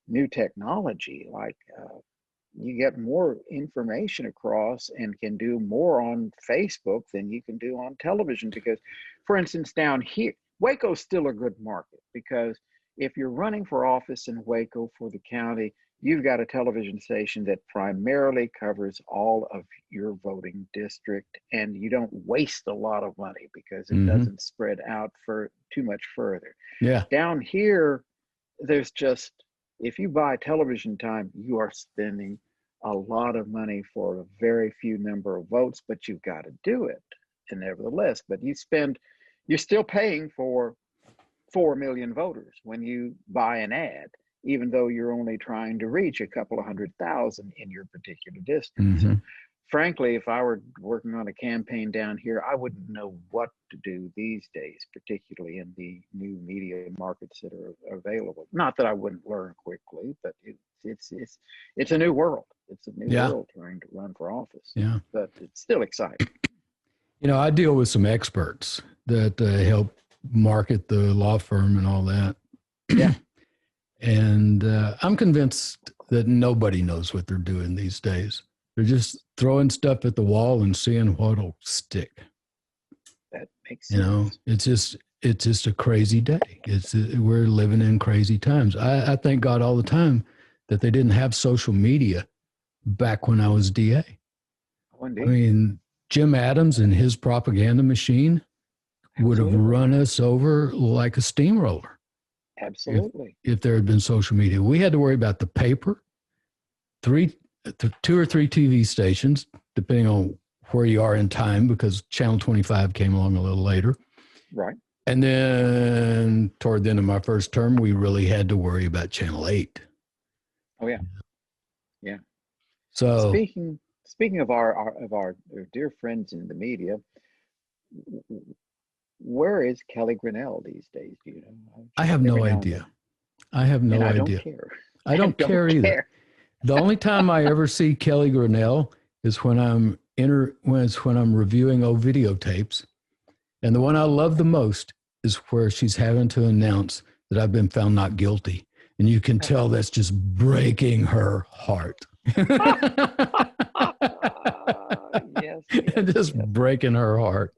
new technology, like you get more information across and can do more on Facebook than you can do on television. Because, for instance, down here, Waco's still a good market, because if you're running for office in Waco for the county, you've got a television station that primarily covers all of your voting district, and you don't waste a lot of money because it doesn't spread out for too much further. Yeah. Down here, there's just, if you buy television time, you are spending a lot of money for a very few number of votes, but you've got to do it. And nevertheless, but you're still paying for 4 million voters when you buy an ad, even though you're only trying to reach a couple of 100,000 in your particular district. So, frankly, if I were working on a campaign down here, I wouldn't know what to do these days, particularly in the new media markets that are available. Not that I wouldn't learn quickly, but it's a new world. It's a new world trying to run for office. Yeah, but it's still exciting. I deal with some experts that help market the law firm and all that. Yeah. And I'm convinced that nobody knows what they're doing these days. They're just throwing stuff at the wall and seeing what'll stick. That makes sense. It's just a crazy day. We're living in crazy times. I thank God all the time that they didn't have social media back when I was DA. Oh, indeed. I mean, Jim Adams and his propaganda machine would have run us over like a steamroller. Absolutely. If there had been social media, we had to worry about the paper, 2 or 3 TV stations, depending on where you are in time, because Channel 25 came along a little later. Right. And then toward the end of my first term, we really had to worry about Channel 8. Oh, yeah. Yeah. So speaking of our dear friends in the media, where is Kelly Grinnell these days? Do you know? I have no idea. I have no idea. I don't care. I don't care either. The only time I ever see Kelly Grinnell is when I'm reviewing old videotapes. And the one I love the most is where she's having to announce that I've been found not guilty. And you can tell that's just breaking her heart. Yes, just breaking her heart.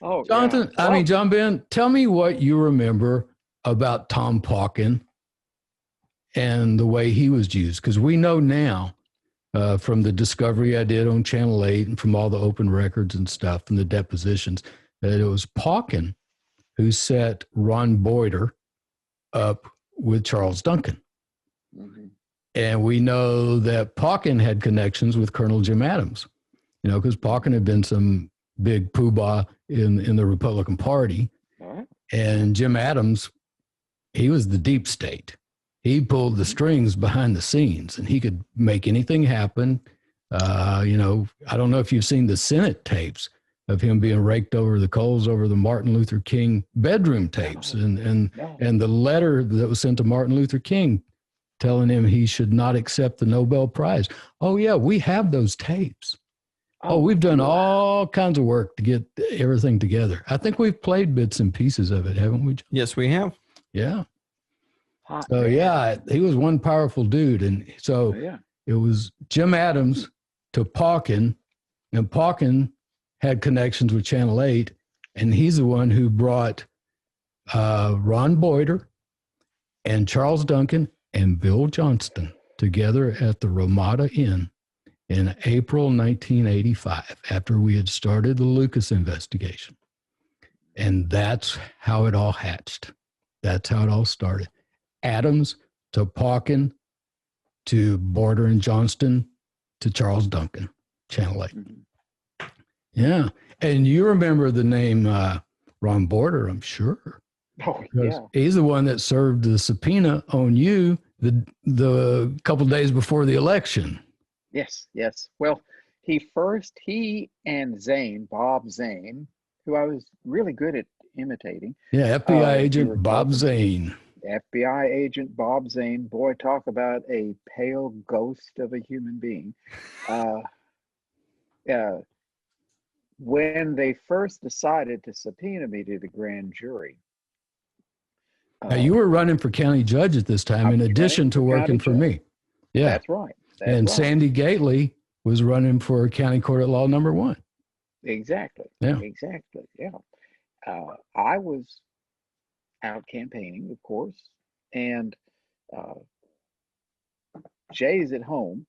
Oh, Jonathan, yeah. John Ben, tell me what you remember about Tom Pauken and the way he was used. Because we know now from the discovery I did on Channel 8 and from all the open records and stuff and the depositions that it was Pauken who set Ron Boyder up with Charles Duncan. And we know that Pauken had connections with Colonel Jim Adams. because Pauken had been some big poobah in the Republican Party. And Jim Adams, he was the deep state. He pulled the strings behind the scenes, and he could make anything happen. I don't know if you've seen the Senate tapes of him being raked over the coals over the Martin Luther King bedroom tapes, and the letter that was sent to Martin Luther King telling him he should not accept the Nobel Prize. Oh yeah, we have those tapes. We've done all kinds of work to get everything together. I think we've played bits and pieces of it, haven't we, John? Yes, we have. Yeah. So yeah, he was one powerful dude. And so it was Jim Adams to Pauken, and Pauken had connections with Channel 8, and he's the one who brought Ron Boyder and Charles Duncan and Bill Johnston together at the Ramada Inn in April 1985, after we had started the Lucas investigation. And that's how it all hatched. That's how it all started. Adams to Pauken to Boyder and Johnston to Charles Duncan, Channel 8. Yeah. And you remember the name Ron Boyder, I'm sure. Oh, yeah. He's the one that served the subpoena on you the couple of days before the election. Yes. Well, he and Zane, Bob Zane, who I was really good at imitating. Yeah, FBI agent Bob Zane. FBI agent Bob Zane. Boy, talk about a pale ghost of a human being. When they first decided to subpoena me to the grand jury. Now, you were running for county judge at this time, in addition to working for me. Yeah. That's right. And Sandy Gately was running for County Court at Law number 1. Exactly. Yeah. Exactly. Yeah. I was out campaigning, of course, and Jay's at home,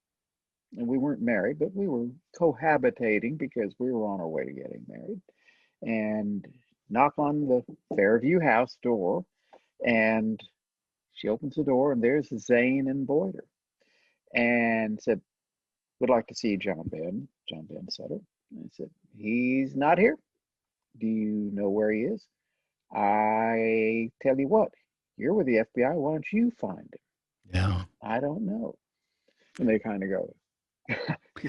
and we weren't married, but we were cohabitating because we were on our way to getting married, and knock on the Fairview house door, and she opens the door, and there's Zane and Boyder, and said, "Would like to see John Ben Sutter." And I said, "He's not here. Do you know where he is?" "I tell you what, you're with the FBI. Why don't you find him?" Yeah. "I don't know." And they kind of go.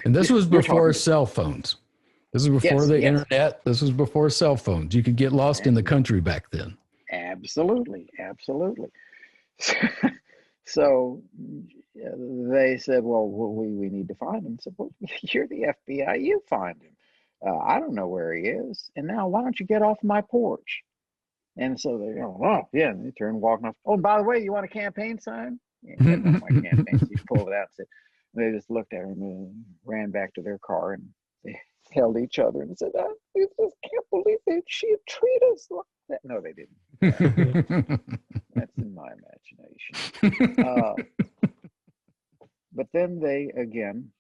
And this was before cell phones. This was before the internet. This was before cell phones. You could get lost in the country back then. Absolutely. So they said, "Well, we need to find him." I said, "Well, you're the FBI. You find him. I don't know where he is. And now why don't you get off my porch?" And so they go, "Oh, yeah." And they turn walking off. "Oh, and by the way, you want a campaign sign?" Yeah, that's one of my campaigns. You pull it out. And they just looked at him and ran back to their car, and they held each other and said, "I just can't believe that she'd treat us like that." No, they didn't. That's in my imagination. But then they again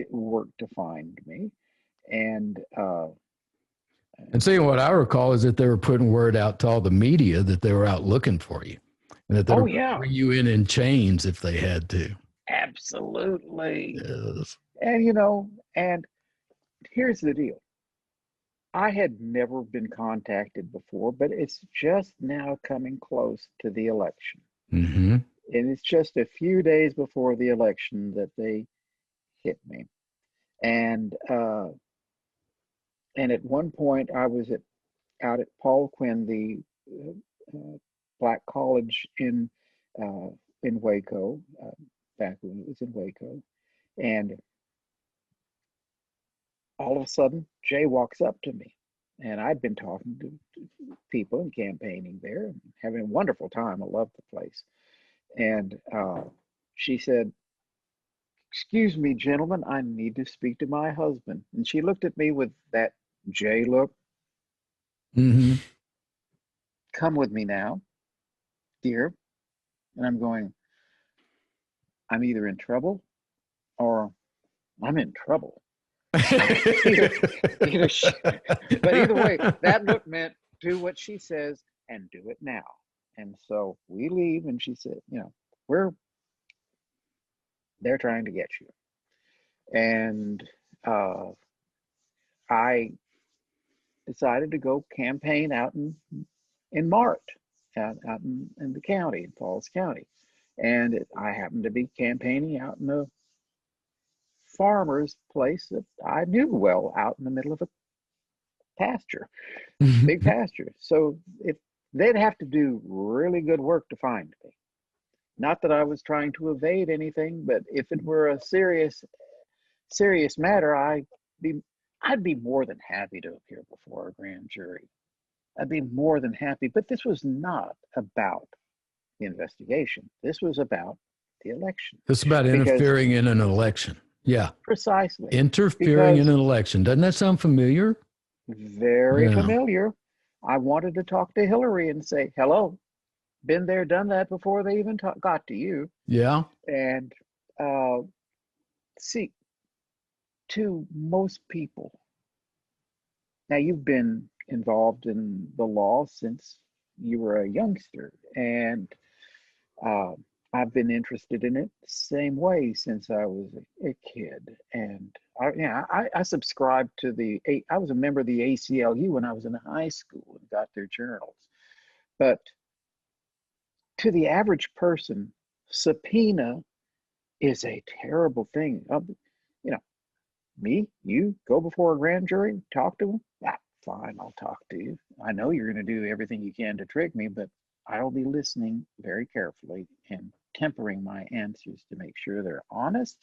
worked to find me, and seeing what I recall is that they were putting word out to all the media that they were out looking for you, and that they would bring you in chains if they had to. Absolutely. Yes. And and here's the deal. I had never been contacted before, but it's just now coming close to the election. Mm-hmm. And it's just a few days before the election that they hit me. And at one point I was out at Paul Quinn, the black college in Waco, back when it was in Waco. And all of a sudden, Jay walks up to me, and I'd been talking to people and campaigning there and having a wonderful time. I loved the place. And she said, "Excuse me, gentlemen, I need to speak to my husband." And she looked at me with that Jay look. Mm-hmm. "Come with me now, dear." And I'm going, I'm either in trouble or I'm in trouble. But either way, that look meant do what she says and do it now. And so we leave, and she said, they're trying to get you. And I decided to go campaign out in Mart, out in the county, in Falls County. And I happened to be campaigning out in a farmer's place that I knew well, out in the middle of a pasture, big pasture. So they'd have to do really good work to find me. Not that I was trying to evade anything, but if it were a serious matter, I'd be more than happy to appear before a grand jury. I'd be more than happy. But this was not about the investigation. This was about the election. It's about interfering in an election. Yeah. Precisely. Interfering in an election. Doesn't that sound familiar? Very familiar. I wanted to talk to Hillary and say, hello, been there, done that before they even got to you. Yeah. And see, to most people, now you've been involved in the law since you were a youngster, and I've been interested in it the same way since I was a kid. And I subscribed to I was a member of the ACLU when I was in high school and got their journals. But to the average person, subpoena is a terrible thing. You go before a grand jury, talk to them. Fine, I'll talk to you. I know you're going to do everything you can to trick me, but I'll be listening very carefully and tempering my answers to make sure they're honest,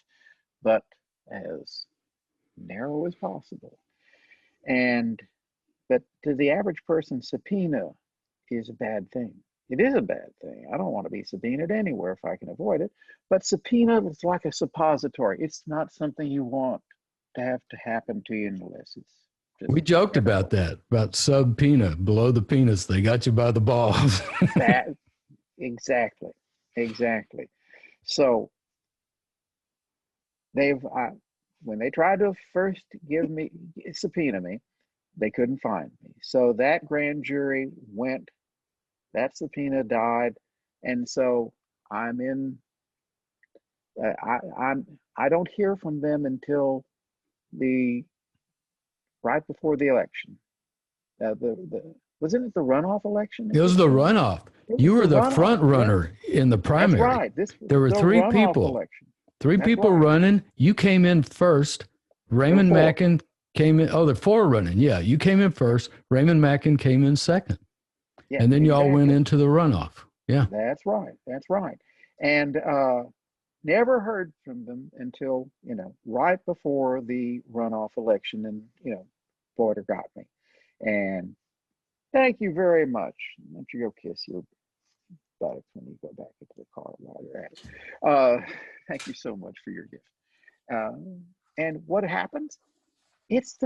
but as narrow as possible. But to the average person, subpoena is a bad thing. It is a bad thing. I don't want to be subpoenaed anywhere if I can avoid it. But subpoena is like a suppository. It's not something you want to have to happen to you unless it's just. We joked about that, about subpoena, below the penis. They got you by the balls. Exactly. So when they tried to first subpoena me, they couldn't find me. So that grand jury went, that subpoena died. And so I don't hear from them until right before the election. Wasn't it the runoff election? It was the runoff. You were the front runner in the primary. That's right. There were three people. Election. Three people running. You came in first. Raymond Mackin came in. Oh, the four running. Yeah, you came in first. Raymond Mackin came in second. Yeah, and then y'all went into the runoff. Yeah. That's right. And never heard from them until, right before the runoff election. And, Porter got me. And thank you very much. Why don't you go kiss your buttocks when you go back into the car while you're at it. Thank you so much for your gift. And what happens? It's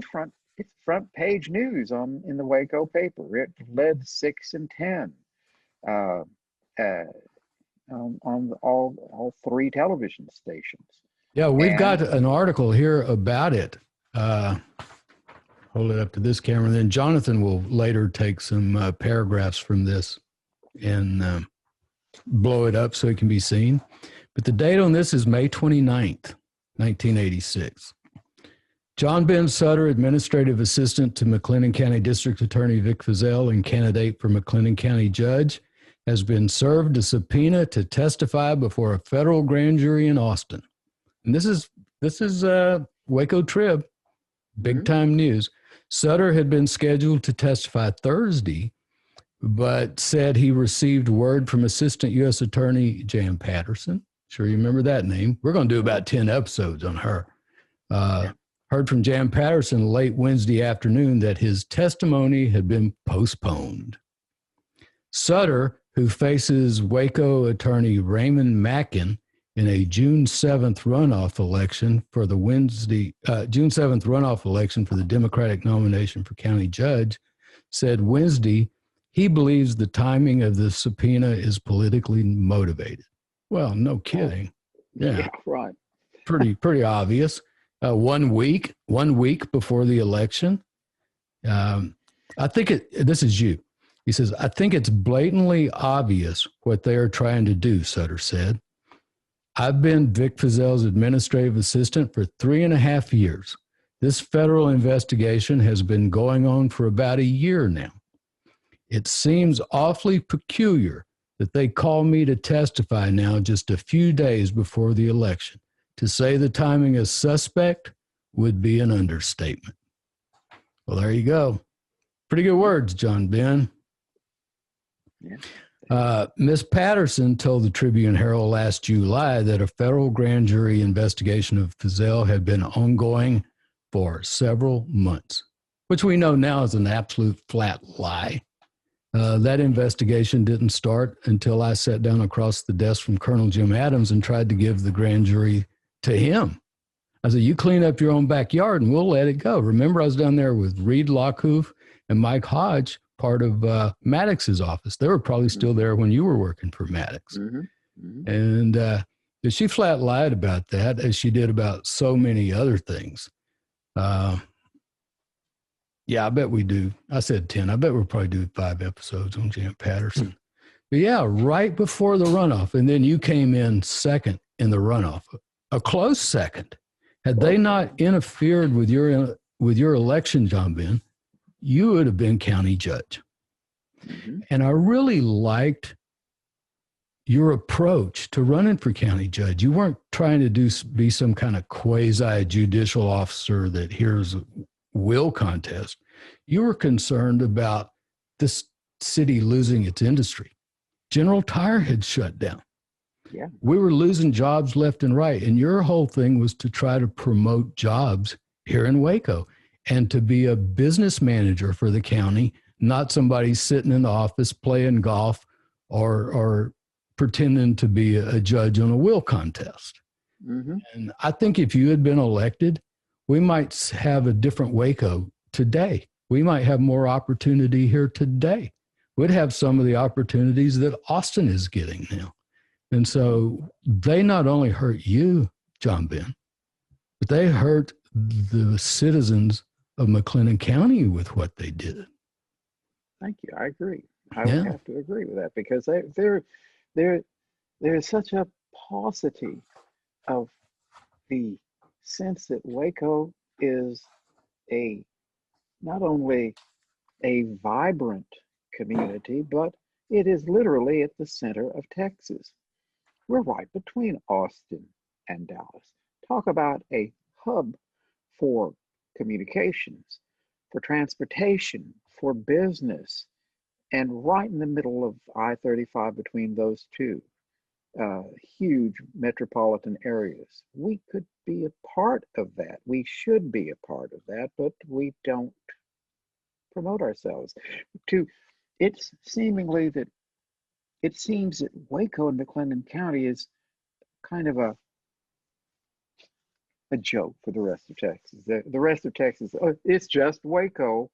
front page news in the Waco paper. It led 6 and 10 on all three television stations. Yeah, we've got an article here about it. Hold it up to this camera, and then Jonathan will later take some paragraphs from this and blow it up so it can be seen. But the date on this is May 29th, 1986. John Ben Sutter, administrative assistant to McLennan County District Attorney Vic Feazell and candidate for McLennan County Judge, has been served a subpoena to testify before a federal grand jury in Austin. And this is Waco Trib, big time news. Sutter had been scheduled to testify Thursday, but said he received word from Assistant U.S. Attorney Jan Patterson. Sure you remember that name. We're going to do about 10 episodes on her. Heard from Jan Patterson late Wednesday afternoon that his testimony had been postponed. Sutter, who faces Waco attorney Raymond Mackin in a June 7th runoff election for the Democratic nomination for county judge, said Wednesday he believes the timing of the subpoena is politically motivated. Well, no kidding. Yeah, right. Pretty obvious. 1 week before the election. I think this is you. He says, I think it's blatantly obvious what they are trying to do, Sutter said. I've been Vic Feazell's administrative assistant for 3.5 years. This federal investigation has been going on for about a year now. It seems awfully peculiar that they call me to testify now just a few days before the election. To say the timing is suspect would be an understatement. Well, there you go. Pretty good words, John Ben. Yeah. Ms. Patterson told the Tribune-Herald last July that a federal grand jury investigation of Feazell had been ongoing for several months, which we know now is an absolute flat lie. That investigation didn't start until I sat down across the desk from Colonel Jim Adams and tried to give the grand jury to him. I said, you clean up your own backyard and we'll let it go. Remember, I was down there with Reed Lockhoof and Mike Hodge, part of Maddox's office. They were probably still there when you were working for Maddox. And she flat lied about that, as she did about so many other things. Yeah, I bet we do. I said 10. I bet we'll probably do 5 episodes on Janet Patterson. But yeah, right before the runoff, and then you came in second in the runoff, a close second. Had they not interfered with your election, John Ben, you would have been county judge. And I really liked your approach to running for county judge. You weren't trying to be some kind of quasi-judicial officer that hears a will contest. You were concerned about this city losing its industry. General Tire had shut down. Yeah. We were losing jobs left and right. And your whole thing was to try to promote jobs here in Waco and to be a business manager for the county, not somebody sitting in the office playing golf or pretending to be a judge on a will contest. And I think if you had been elected, we might have a different Waco today. We might have more opportunity here today. We'd have some of the opportunities that Austin is getting now. And so they not only hurt you, John Ben, but they hurt the citizens of McLennan County with what they did. Thank you. I agree. I would have to agree with that, because there is such a paucity of the sense that Waco is not only a vibrant community, but it is literally at the center of Texas. We're right between Austin and Dallas. Talk about a hub for communications, for transportation, for business, and right in the middle of I-35 between those two huge metropolitan areas. We could be a part of that. We should be a part of that, but we don't promote ourselves. It seems that Waco and McLennan County is kind of a joke for the rest of Texas. The rest of Texas, it's just Waco,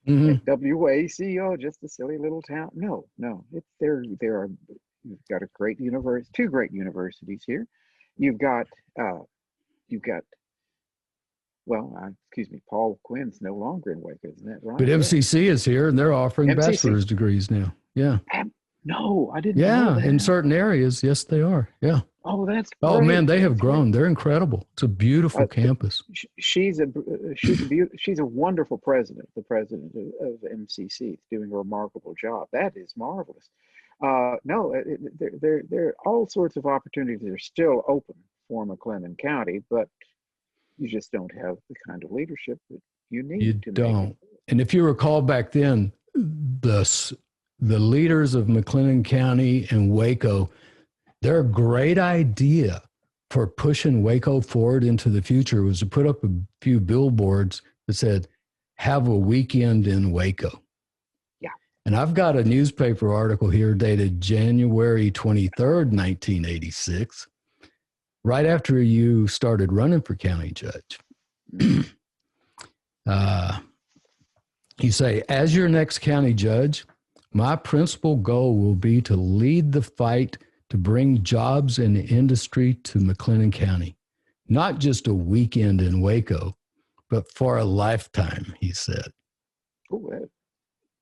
WACO, just a silly little town. No, you've got a great university, 2 great universities here. You've got Paul Quinn's no longer in Waco, isn't that right? But MCC is here, and they're offering bachelor's degrees now. Yeah. No, I didn't know that. In certain areas, yes, they are. Yeah. Oh, that's great. Oh man, they have grown. They're incredible. It's a beautiful campus. She's a wonderful president. The president of MCC is doing a remarkable job. That is marvelous. There are all sorts of opportunities that are still open for McLennan County, but you just don't have the kind of leadership that you need. You don't. And if you recall back then, the leaders of McLennan County and Waco, their great idea for pushing Waco forward into the future was to put up a few billboards that said, "Have a weekend in Waco." Yeah. And I've got a newspaper article here dated January 23rd, 1986, right after you started running for county judge. You say, "As your next county judge, my principal goal will be to lead the fight to bring jobs and industry to McLennan County. Not just a weekend in Waco, but for a lifetime," he said. Ooh,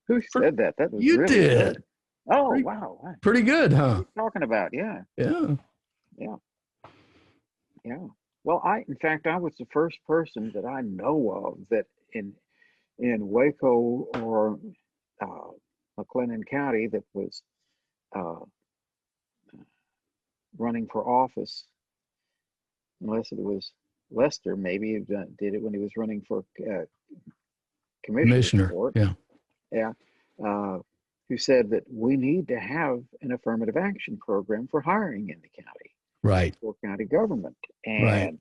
who said that? That was you really did. Good. Oh, wow. Pretty good, huh? What are you talking about? Yeah. Yeah. Yeah. Yeah. Well, in fact, I was the first person that I know of that in Waco or uh, McLennan County that was uh, running for office, unless it was Lester. Maybe he did it when he was running for commissioner. Court. Yeah. Yeah. Who said that we need to have an affirmative action program for hiring in the county. Right. For county government. And right.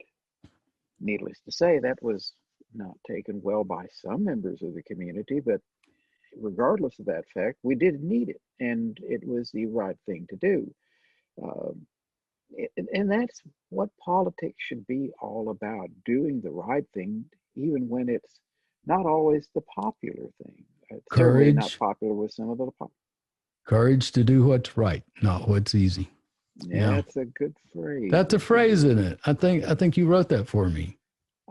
Needless to say, that was not taken well by some members of the community, but regardless of that fact, we did need it, and it was the right thing to do. And that's what politics should be all about, doing the right thing, even when it's not always the popular thing. It's certainly not popular with some of the courage to do what's right, not what's easy. Yeah, that's a good phrase. That's a phrase, isn't it? I think you wrote that for me.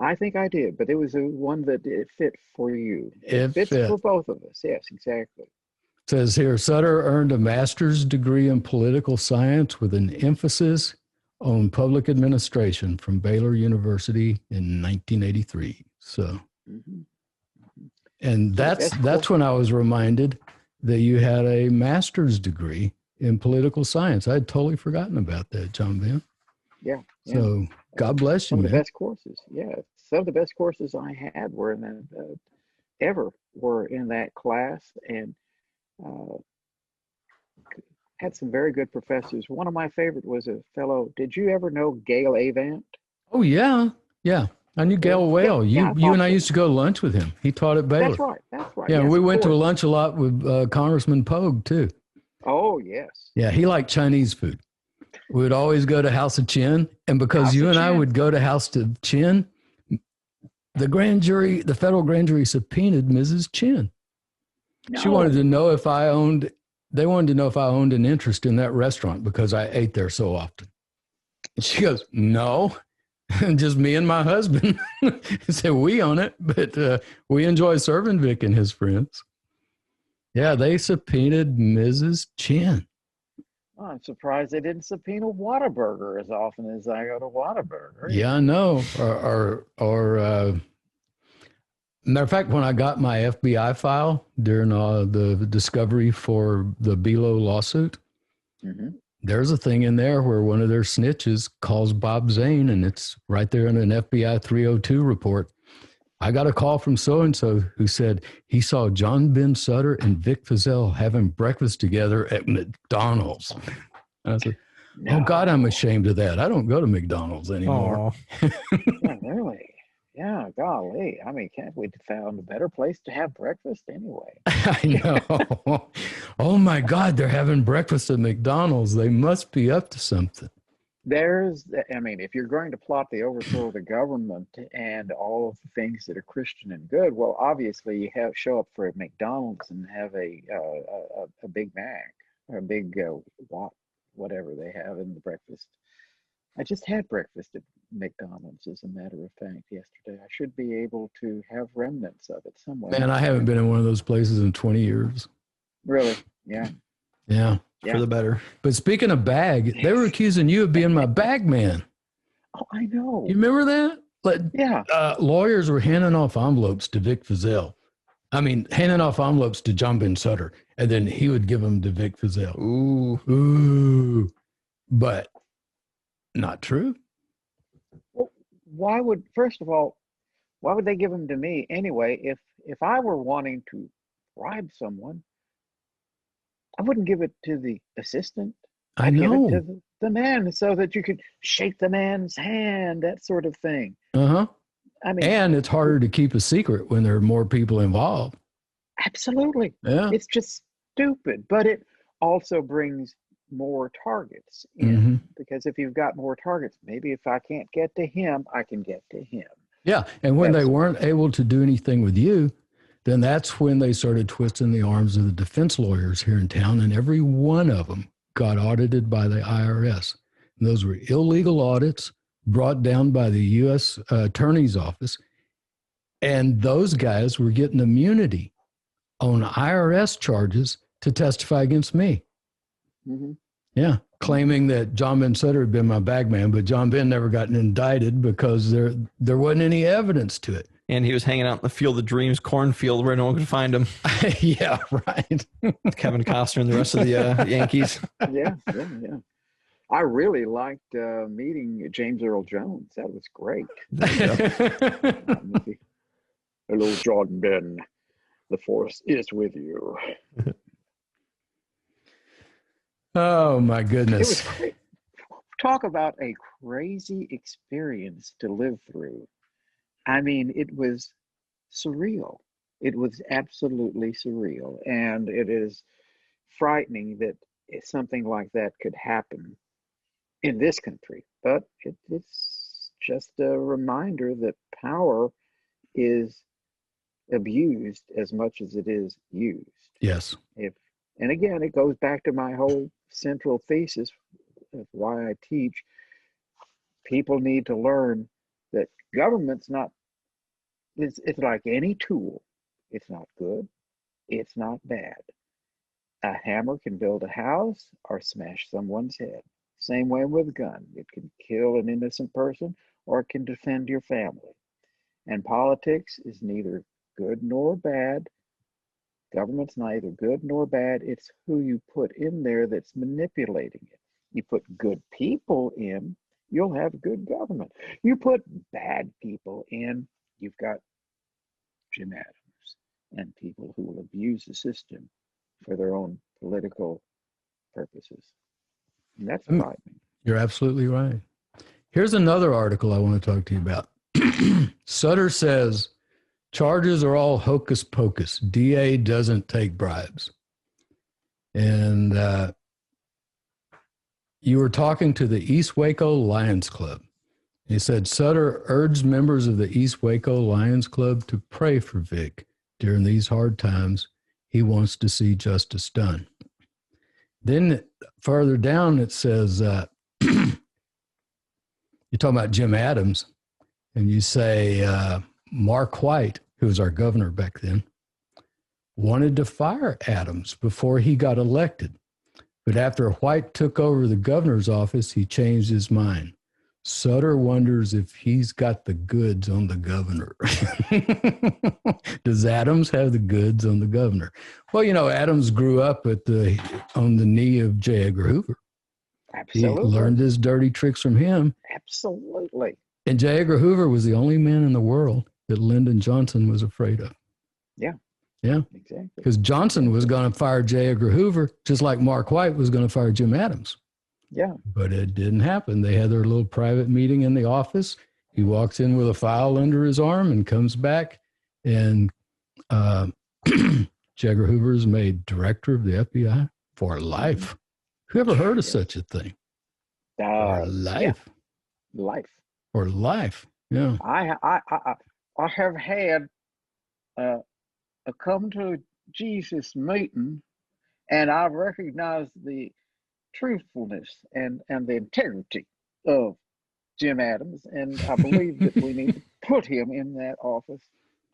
I think I did, but it was one that it fit for you. It fits for both of us. Yes, exactly. It says here, Sutter earned a master's degree in political science with an emphasis on public administration from Baylor University in 1983. So, and that's when I was reminded that you had a master's degree in political science. I'd totally forgotten about that, John Ben. Yeah. So God bless you, man. Some of the best courses. Yeah. Some of the best courses I had were in that, were in that class, and had some very good professors. One of my favorite was a fellow. Did you ever know Gail Avant? Oh, yeah. Yeah. I knew Gail well. You and I used to go to lunch with him. He taught at Baylor. That's right. Yeah, yes, we went to lunch a lot with Congressman Pogue, too. Oh, yes. Yeah, he liked Chinese food. We would always go to House of Chin, and because you and I would go to House of Chin, the federal grand jury subpoenaed Mrs. Chin. No. They wanted to know if I owned an interest in that restaurant because I ate there so often. And she goes, no, just me and my husband. I said, we own it, but we enjoy serving Vic and his friends. Yeah, they subpoenaed Mrs. Chin. Oh, I'm surprised they didn't subpoena Whataburger as often as I go to Whataburger. Yeah, I know. Or matter of fact, when I got my FBI file during the discovery for the Belo lawsuit, there's a thing in there where one of their snitches calls Bob Zane, and it's right there in an FBI 302 report. I got a call from so-and-so who said he saw John Ben Sutter and Vic Feazell having breakfast together at McDonald's. And I said, oh, God, I'm ashamed of that. I don't go to McDonald's anymore. Yeah, really? Yeah, golly. I mean, can't we found a better place to have breakfast anyway? I know. Oh, my God, they're having breakfast at McDonald's. They must be up to something. If you're going to plot the overthrow of the government and all of the things that are Christian and good, well, obviously you show up for a McDonald's and have a Big Mac or a big whatever they have in the breakfast. I just had breakfast at McDonald's, as a matter of fact, yesterday. I should be able to have remnants of it somewhere. Man, I haven't been in one of those places in 20 years. Really? Yeah. Yeah. For the better. But speaking of bag, they were accusing you of being my bag man. Oh, I know. You remember that? Yeah. Lawyers were handing off envelopes to Vic Feazell. Handing off envelopes to John Ben Sutter, and then he would give them to Vic Feazell. Ooh. But not true. Well, first of all, why would they give them to me anyway? If I were wanting to bribe someone, I wouldn't give it to the assistant. I'd give it to the man so that you could shake the man's hand, that sort of thing. And it's harder to keep a secret when there are more people involved. Absolutely. Yeah. It's just stupid, but it also brings more targets in, because if you've got more targets, maybe if I can't get to him, I can get to him. Yeah. And when they weren't able to do anything with you, then that's when they started twisting the arms of the defense lawyers here in town, and every one of them got audited by the IRS. And those were illegal audits brought down by the U.S. Attorney's Office, and those guys were getting immunity on IRS charges to testify against me. Yeah, claiming that John Ben Sutter had been my bagman, but John Ben never got indicted because there wasn't any evidence to it. And he was hanging out in the Field of Dreams cornfield where no one could find him. Yeah, right. Kevin Costner and the rest of the Yankees. Yeah. I really liked meeting James Earl Jones. That was great. Hello, John Ben. The force is with you. Oh, my goodness. It was great. Talk about a crazy experience to live through. I mean, it was surreal. It was absolutely surreal. And it is frightening that something like that could happen in this country. But it's just a reminder that power is abused as much as it is used. Yes. And again, it goes back to my whole central thesis of why I teach. People need to learn that government's not, it's like any tool. It's not good. It's not bad. A hammer can build a house or smash someone's head. Same way with a gun. It can kill an innocent person or it can defend your family. And politics is neither good nor bad. Government's neither good nor bad. It's who you put in there that's manipulating it. You put good people in, you'll have good government. You put bad people in, you've got Jim Adams and people who will abuse the system for their own political purposes. And that's frightening. You're absolutely right. Here's another article I want to talk to you about. Sutter says, charges are all hocus pocus. DA doesn't take bribes. And you were talking to the East Waco Lions Club. He said, Sutter urged members of the East Waco Lions Club to pray for Vic during these hard times. He wants to see justice done. Then further down, it says, you're talking about Jim Adams, and you say, Mark White, who was our governor back then, wanted to fire Adams before he got elected. But after White took over the governor's office, he changed his mind. Sutter wonders if he's got the goods on the governor. Does Adams have the goods on the governor? Well, you know, Adams grew up on the knee of J. Edgar Hoover. Absolutely. He learned his dirty tricks from him. Absolutely. And J. Edgar Hoover was the only man in the world that Lyndon Johnson was afraid of. Yeah. Yeah. Exactly. Because Johnson was going to fire J. Edgar Hoover, just like Mark White was going to fire Jim Adams. Yeah. But it didn't happen. They had their little private meeting in the office. He walks in with a file under his arm and comes back. And J. Edgar Hoover is made director of the FBI for life. Who ever heard of such a thing? For life. Yeah. Life. For life. Yeah. I have had a come to Jesus meeting, and I've recognized the truthfulness and the integrity of Jim Adams, and I believe that we need to put him in that office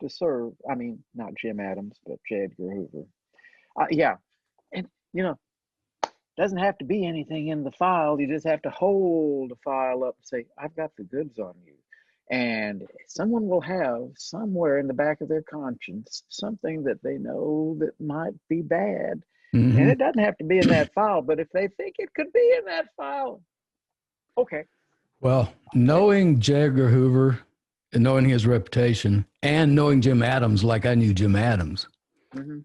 to serve. I mean, not Jim Adams, but J. Edgar Hoover. Yeah, and you know, doesn't have to be anything in the file. You just have to hold the file up and say, "I've got the goods on you." And someone will have somewhere in the back of their conscience something that they know that might be bad. Mm-hmm. And it doesn't have to be in that file, but if they think it could be in that file, okay. Well, knowing J. Edgar Hoover and knowing his reputation and knowing Jim Adams like I knew Jim Adams, mm-hmm.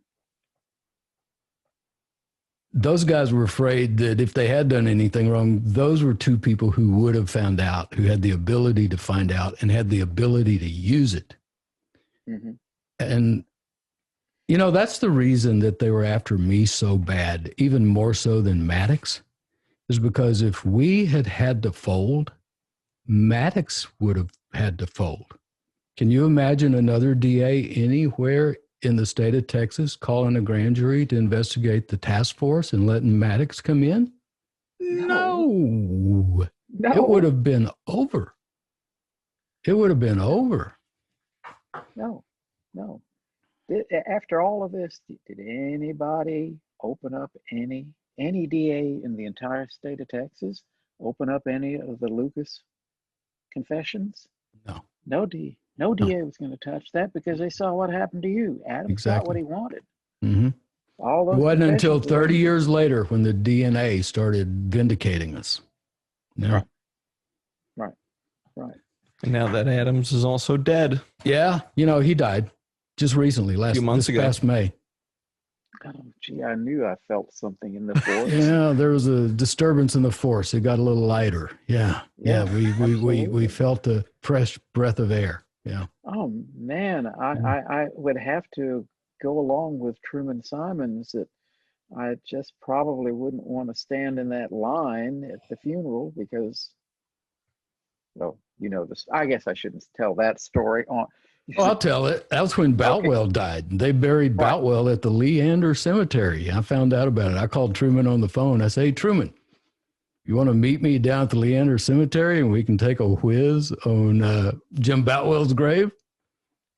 Those guys were afraid that if they had done anything wrong, those were two people who would have found out, who had the ability to find out and had the ability to use it. Mm-hmm. And, you know, that's the reason that they were after me so bad, even more so than Maddox, is because if we had had to fold, Maddox would have had to fold. Can you imagine another DA anywhere in the state of Texas calling a grand jury to investigate the task force and letting Maddox come in? No. It would have been over. It would have been over. No. After all of this, did anybody open up any any DA in the entire state of Texas open up any of the Lucas confessions? No. No DA was going to touch that because they saw what happened to you. Adams got what he wanted. Mm-hmm. All those It wasn't until confessions were 30 years later when the DNA started vindicating us. No. Right. And now that Adams is also dead. Yeah, he died just recently, few months ago. past May. Oh, gee, I knew I felt something in the force. Yeah, there was a disturbance in the force. It got a little lighter. Yeah. We felt a fresh breath of air. Yeah. Oh man, I would have to go along with Truman Simons that I just probably wouldn't want to stand in that line at the funeral because, well, this. I guess I shouldn't tell that story on. Well, I'll tell it. That was when Boutwell died. They buried Boutwell at the Leander Cemetery. I found out about it. I called Truman on the phone. I said, "Hey, Truman, you want to meet me down at the Leander Cemetery and we can take a whiz on Jim Boutwell's grave?"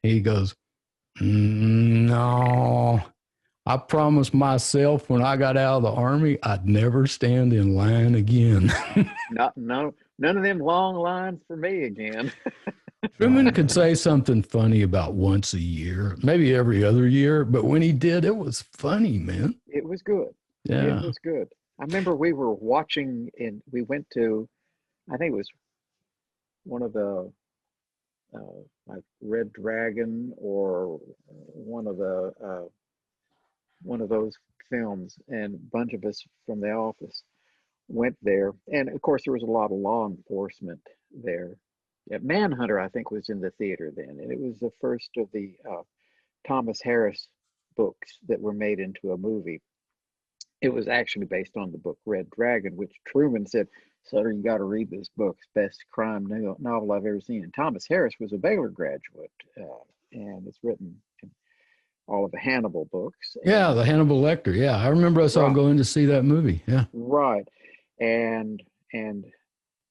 He goes, "No. I promised myself when I got out of the Army, I'd never stand in line again." None of them long lines for me again. Truman could say something funny about once a year, maybe every other year, but when he did, it was funny, man. It was good. Yeah. It was good. I remember we were watching and we went to, I think it was one of the like Red Dragon or one of those films, and a bunch of us from the office went there, and of course there was a lot of law enforcement there. Yeah, Manhunter, I think, was in the theater then, and it was the first of the Thomas Harris books that were made into a movie. It was actually based on the book Red Dragon, which Truman said, "Sutter, you got to read this book. It's the best crime novel I've ever seen." And Thomas Harris was a Baylor graduate, and it's written in all of the Hannibal books. Yeah, the Hannibal Lecter. Yeah, I remember us all going to see that movie. Yeah. Right. And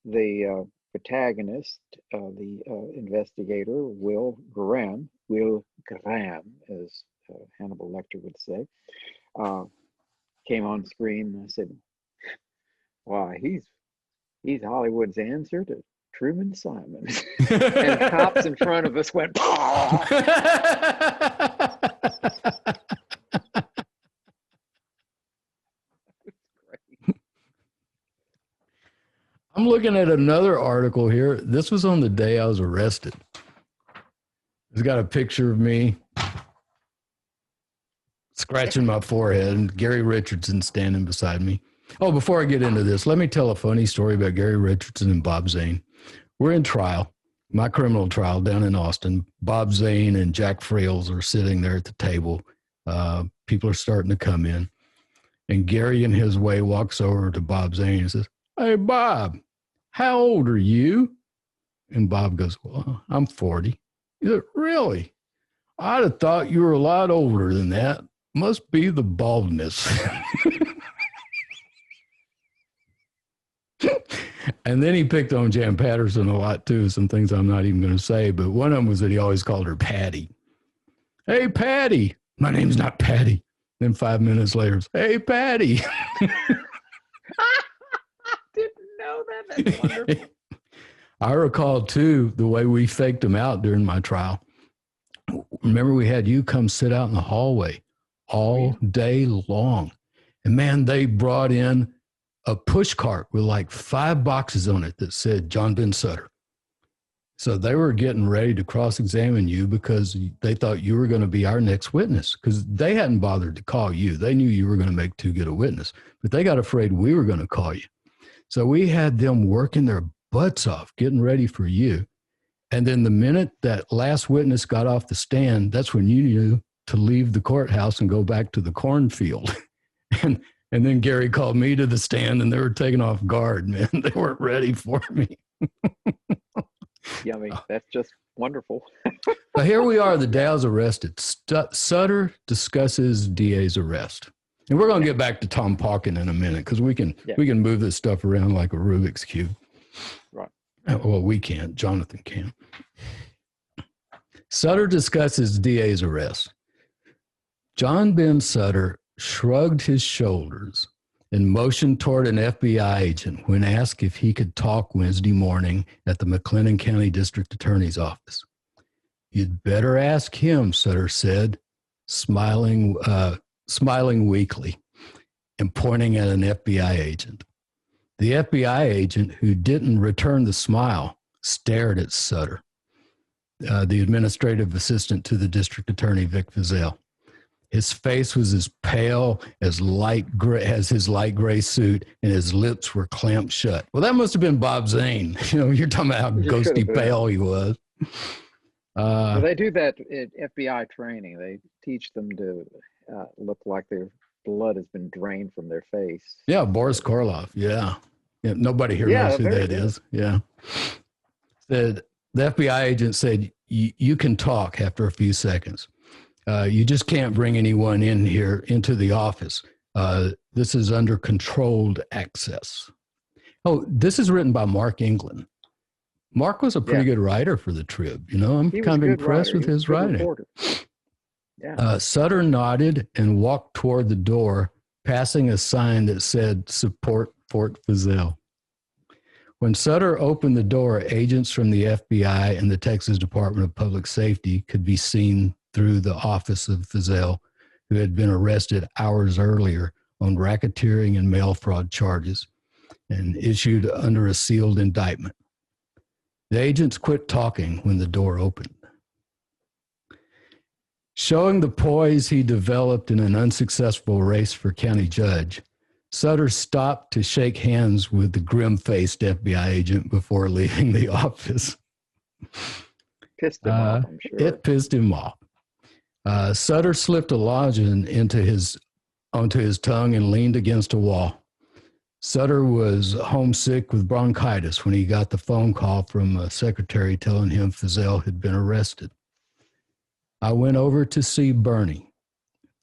the protagonist, the investigator, Will Graham, as Hannibal Lecter would say, came on screen, and I said, "Why, he's Hollywood's answer to Truman Simons." And cops in front of us went, I'm looking at another article here. This was on the day I was arrested. It's got a picture of me scratching my forehead and Gary Richardson standing beside me. Oh, before I get into this, let me tell a funny story about Gary Richardson and Bob Zane. We're in trial, my criminal trial down in Austin. Bob Zane and Jack Frales are sitting there at the table. People are starting to come in. And Gary, in his way, walks over to Bob Zane and says, "Hey, Bob, how old are you?" And Bob goes, "Well, I'm 40. He said, "Really? I'd have thought you were a lot older than that. Must be the baldness." And then he picked on Jan Patterson a lot too, some things I'm not even going to say, but one of them was that he always called her Patty. "Hey, Patty." "My name's not Patty." Then 5 minutes later, "Hey, Patty." know that. That's wonderful. I recall too the way we faked them out during my trial. Remember, we had you come sit out in the hallway all day long, and man, they brought in a push cart with like 5 boxes on it that said John Ben Sutter. So they were getting ready to cross-examine you because they thought you were going to be our next witness, because they hadn't bothered to call you. They knew you were going to make too good a witness, but they got afraid we were going to call you. So we had them working their butts off, getting ready for you. And then the minute that last witness got off the stand, that's when you knew to leave the courthouse and go back to the cornfield. And then Gary called me to the stand, and they were taken off guard, man. They weren't ready for me. Yummy. That's just wonderful. So here we are, the day I was arrested. Sutter discusses DA's arrest. And we're going to get back to Tom Pauken in a minute, because we can move this stuff around like a Rubik's Cube. Right. Well, we can't. Jonathan can. Sutter discusses DA's arrest. John Ben Sutter shrugged his shoulders and motioned toward an FBI agent when asked if he could talk Wednesday morning at the McLennan County District Attorney's office. "You'd better ask him," Sutter said, smiling weakly and pointing at an FBI agent. The FBI agent, who didn't return the smile, stared at Sutter, the administrative assistant to the district attorney, Vic Fizell. His face was as pale as his light gray suit, and his lips were clamped shut. Well, that must have been Bob Zane. You're talking about how ghosty pale he was. Well, they do that at FBI training. They teach them to look like their blood has been drained from their face. Yeah, Boris Karloff. Yeah. Nobody here knows who that is. Yeah. The FBI agent said, you can talk after a few seconds. You just can't bring anyone in here into the office. This is under controlled access. Oh, this is written by Mark England. Mark was a pretty good writer for the Trib. I'm kind of impressed with his writing. Yeah. Sutter nodded and walked toward the door, passing a sign that said, "Support Fort Fizell." When Sutter opened the door, agents from the FBI and the Texas Department of Public Safety could be seen through the office of Fizell, who had been arrested hours earlier on racketeering and mail fraud charges and issued under a sealed indictment. The agents quit talking when the door opened. Showing the poise he developed in an unsuccessful race for county judge, Sutter stopped to shake hands with the grim-faced FBI agent before leaving the office. Pissed him off, I'm sure. It pissed him off. Sutter slipped a lozenge onto his tongue and leaned against a wall. Sutter was homesick with bronchitis when he got the phone call from a secretary telling him Fizell had been arrested. "I went over to see Bernie,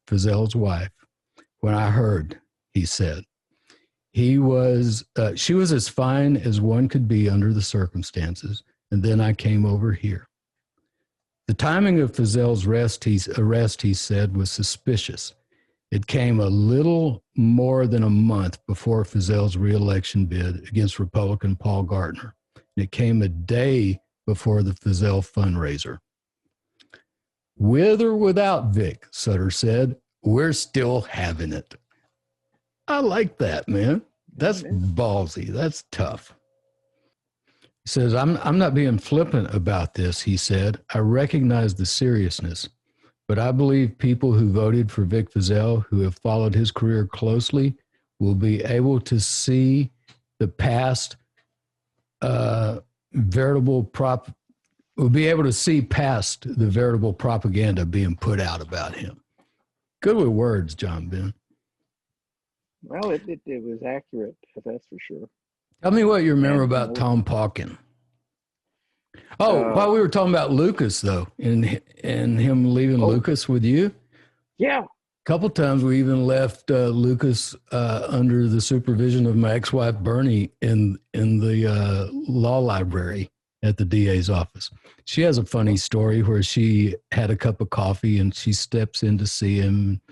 Fizell's wife, when I heard," he said. She was as fine as one could be under the circumstances, and then I came over here. The timing of Fizell's arrest, he said, was suspicious. It came a little more than a month before Fizell's reelection bid against Republican Paul Gardner, and it came a day before the Fizell fundraiser. "With or without Vic," Sutter said, "we're still having it." I like that, man. That's ballsy. That's tough. He says, I'm not being flippant about this, he said. I recognize the seriousness, but I believe people who voted for Vic Fizell, who have followed his career closely, will be able to see the past will be able to see past the veritable propaganda being put out about him. Good with words, John Ben. Well, it was accurate, that's for sure. Tell me what you remember about Tom Pauken. While we were talking about Lucas, though, and him leaving Lucas with you. Yeah. A couple times we even left Lucas under the supervision of my ex-wife, Bernie, in the law library at the DA's office. She has a funny story where she had a cup of coffee and she steps in to see him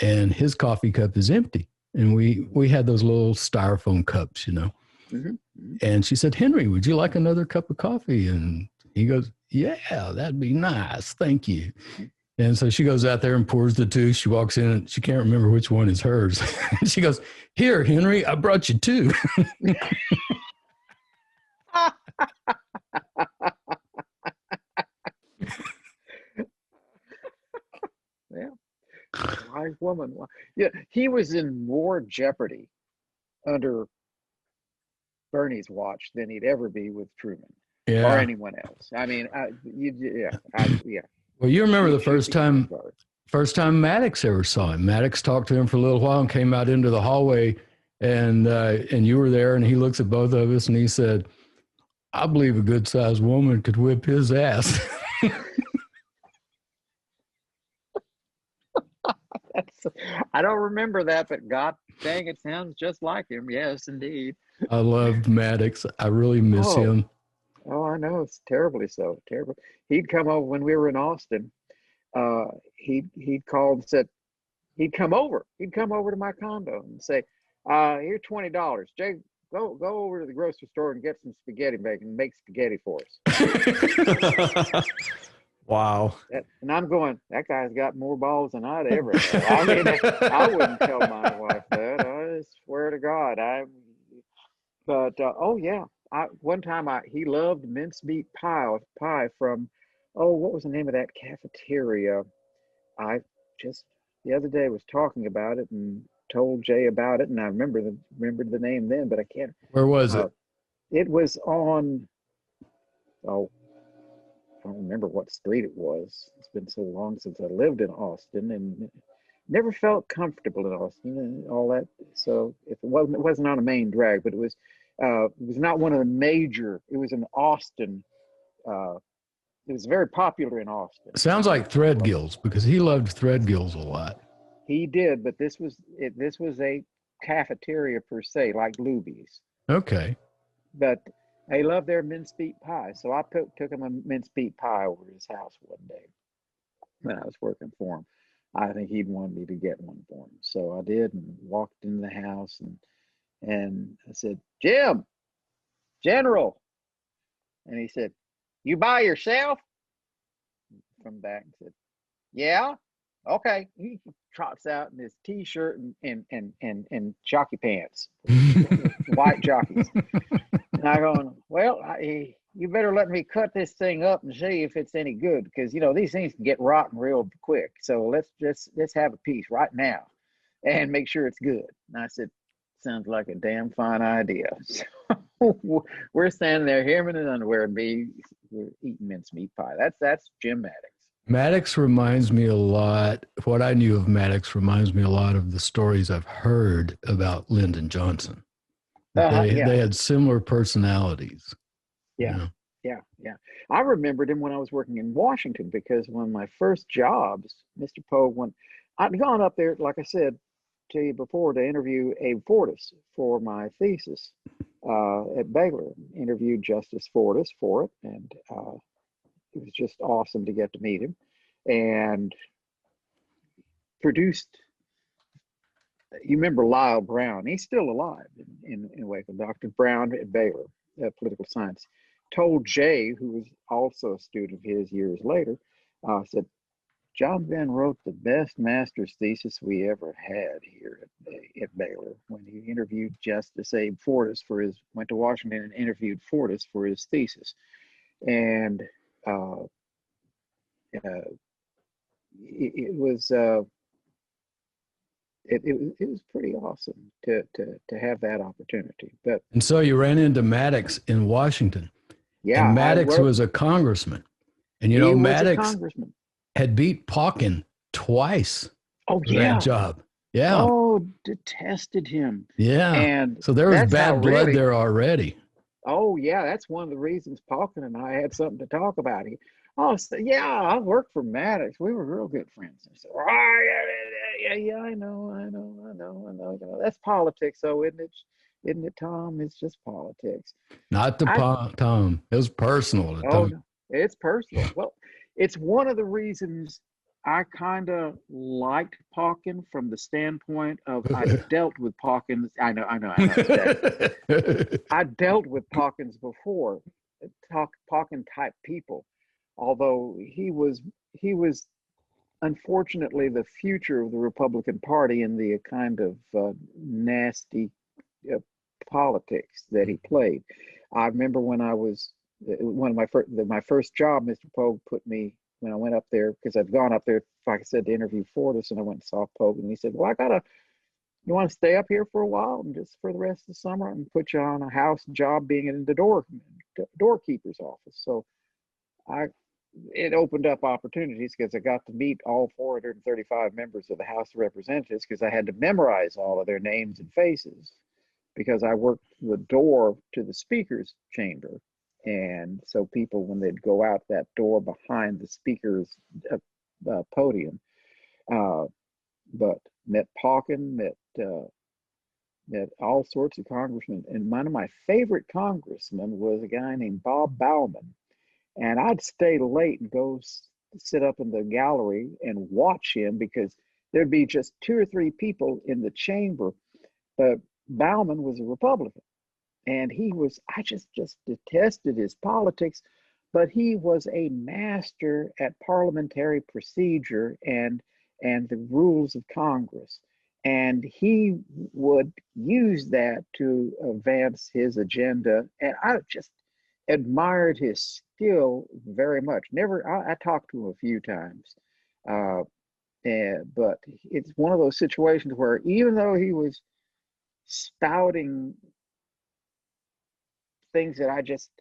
and his coffee cup is empty. And we had those little styrofoam cups, Mm-hmm. And she said, "Henry, would you like another cup of coffee?" And he goes, "Yeah, that'd be nice. Thank you." And so she goes out there and pours the two. She walks in and she can't remember which one is hers. She goes, "Here, Henry, I brought you two." Yeah. Wise woman. Yeah, he was in more jeopardy under Bernie's watch than he'd ever be with Truman or anyone else. I mean, Well, you remember the first time Maddox ever saw him. Maddox talked to him for a little while and came out into the hallway, and you were there, and he looks at both of us and he said, "I believe a good-sized woman could whip his ass." I don't remember that, but God dang, it sounds just like him. Yes, indeed. I loved Maddox. I really miss him. Oh, I know. It's terribly so. Terrible. He'd come over when we were in Austin. He'd called and said he'd come over. He'd come over to my condo and say, Here's $20. Jay, go over to the grocery store and get some spaghetti bacon and make spaghetti for us. Wow. And I'm going, that guy's got more balls than I'd ever have. I mean, I wouldn't tell my wife that. I swear to God. Oh yeah. One time he loved mincemeat pie from, what was the name of that cafeteria? I just the other day was talking about it and told Jay about it, and I remembered the name then, but I can't. Where was it? It was on. Oh, I don't remember what street it was. It's been so long since I lived in Austin, and never felt comfortable in Austin and all that. So if it wasn't on a main drag, but it was not one of the major. It was in Austin. It was very popular in Austin. Sounds like Threadgills, because he loved Threadgills a lot. He did, but this was a cafeteria per se, like Luby's. Okay. But they loved their mincemeat pie, so I took him a mincemeat pie over to his house one day when I was working for him. I think he'd wanted me to get one for him, so I did, and walked into the house, and I said, "Jim, General," and he said, "You by yourself?" From back and said, "Yeah, okay." He trots out in his t-shirt and jockey pants, white jockeys. And I going, "Well, you better let me cut this thing up and see if it's any good, because these things can get rotten real quick. So let's have a piece right now, and make sure it's good." And I said, "Sounds like a damn fine idea." So we're standing there, him in his underwear, and we're eating mincemeat pie. That's Jim Maddox. Maddox reminds me a lot. What I knew of Maddox reminds me a lot of the stories I've heard about Lyndon Johnson. They had similar personalities. Yeah. I remembered him when I was working in Washington, because one of my first jobs, Mr. Poe, when I'd gone up there, like I said to you before, to interview Abe Fortas for my thesis at Baylor. Interviewed Justice Fortas for it, and it was just awesome to get to meet him, and produced. You remember Lyle Brown? He's still alive in Waco. Dr. Brown at Baylor, political science, told Jay, who was also a student of his years later, said, "John Ben wrote the best master's thesis we ever had here at Baylor," when he interviewed Justice Abe Fortas went to Washington and interviewed Fortas for his thesis. And it was pretty awesome to have that opportunity. And so you ran into Maddox in Washington. Yeah, and Maddox was a congressman, and Maddox had beat Pauken twice. Oh, for that job. Yeah. Oh, detested him. Yeah. And so there was bad blood there already. Oh yeah, that's one of the reasons Pauken and I had something to talk about. I worked for Maddox. We were real good friends. I said, yeah, I know. That's politics, though, isn't it? Isn't it, Tom? It's just politics. Not to Tom. It was personal to Tom. No, it's personal. Well, it's one of the reasons I kind of liked Pauken from the standpoint of I dealt with Pauken. I know. I dealt with Paukens before, Pauken type people. Although he was unfortunately the future of the Republican Party in the kind of nasty politics that he played. I remember when I was one of my first job, Mr. Pogue put me when I went up there, because I'd gone up there, like I said, to interview Fortas, and I went and saw Pogue, and he said, "Well, you want to stay up here for a while and just for the rest of the summer and put you on a house job being in the doorkeeper's office." So it opened up opportunities, because I got to meet all 435 members of the House of Representatives, because I had to memorize all of their names and faces, because I worked the door to the speaker's chamber. And so people, when they'd go out that door behind the speaker's podium, but met Pauken, met all sorts of congressmen. And one of my favorite congressmen was a guy named Bob Bauman. And I'd stay late and go sit up in the gallery and watch him, because there'd be just 2 or 3 people in the chamber. But Bauman was a Republican, and I just detested his politics, but he was a master at parliamentary procedure and the rules of Congress. And he would use that to advance his agenda. And I just admired his skill very much. I talked to him a few times, but it's one of those situations where even though he was spouting things that I just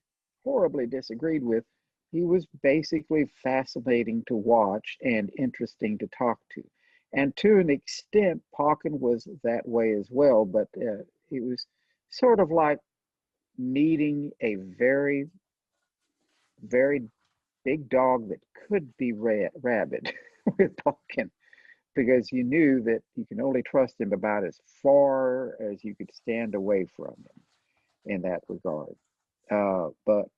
horribly disagreed with, he was basically fascinating to watch and interesting to talk to. And to an extent, Pauken was that way as well, but it was sort of like meeting a very, very big dog that could be rabid with Pauken, because you knew that you can only trust him about as far as you could stand away from him in that regard. But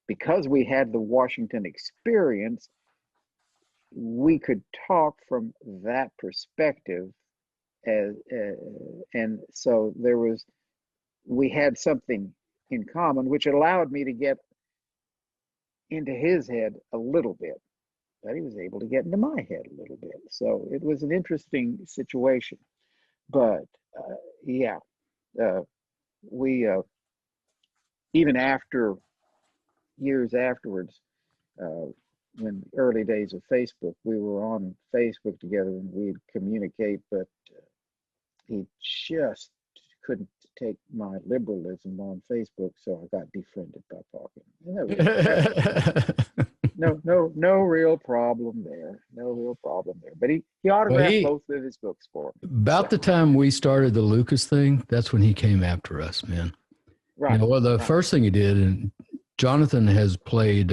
because we had the Washington experience, we could talk from that perspective, and so we had something in common, which allowed me to get into his head a little bit, but he was able to get into my head a little bit. So it was an interesting situation. But yeah, we even after years afterwards, when the early days of Facebook, we were on Facebook together and we'd communicate, but he just couldn't take my liberalism on Facebook, so I got defriended by Pauken. No real problem there. No real problem there. But he autographed both of his books for me. About the time we started the Lucas thing, that's when he came after us, man. Right. Well, the first thing he did, and Jonathan has played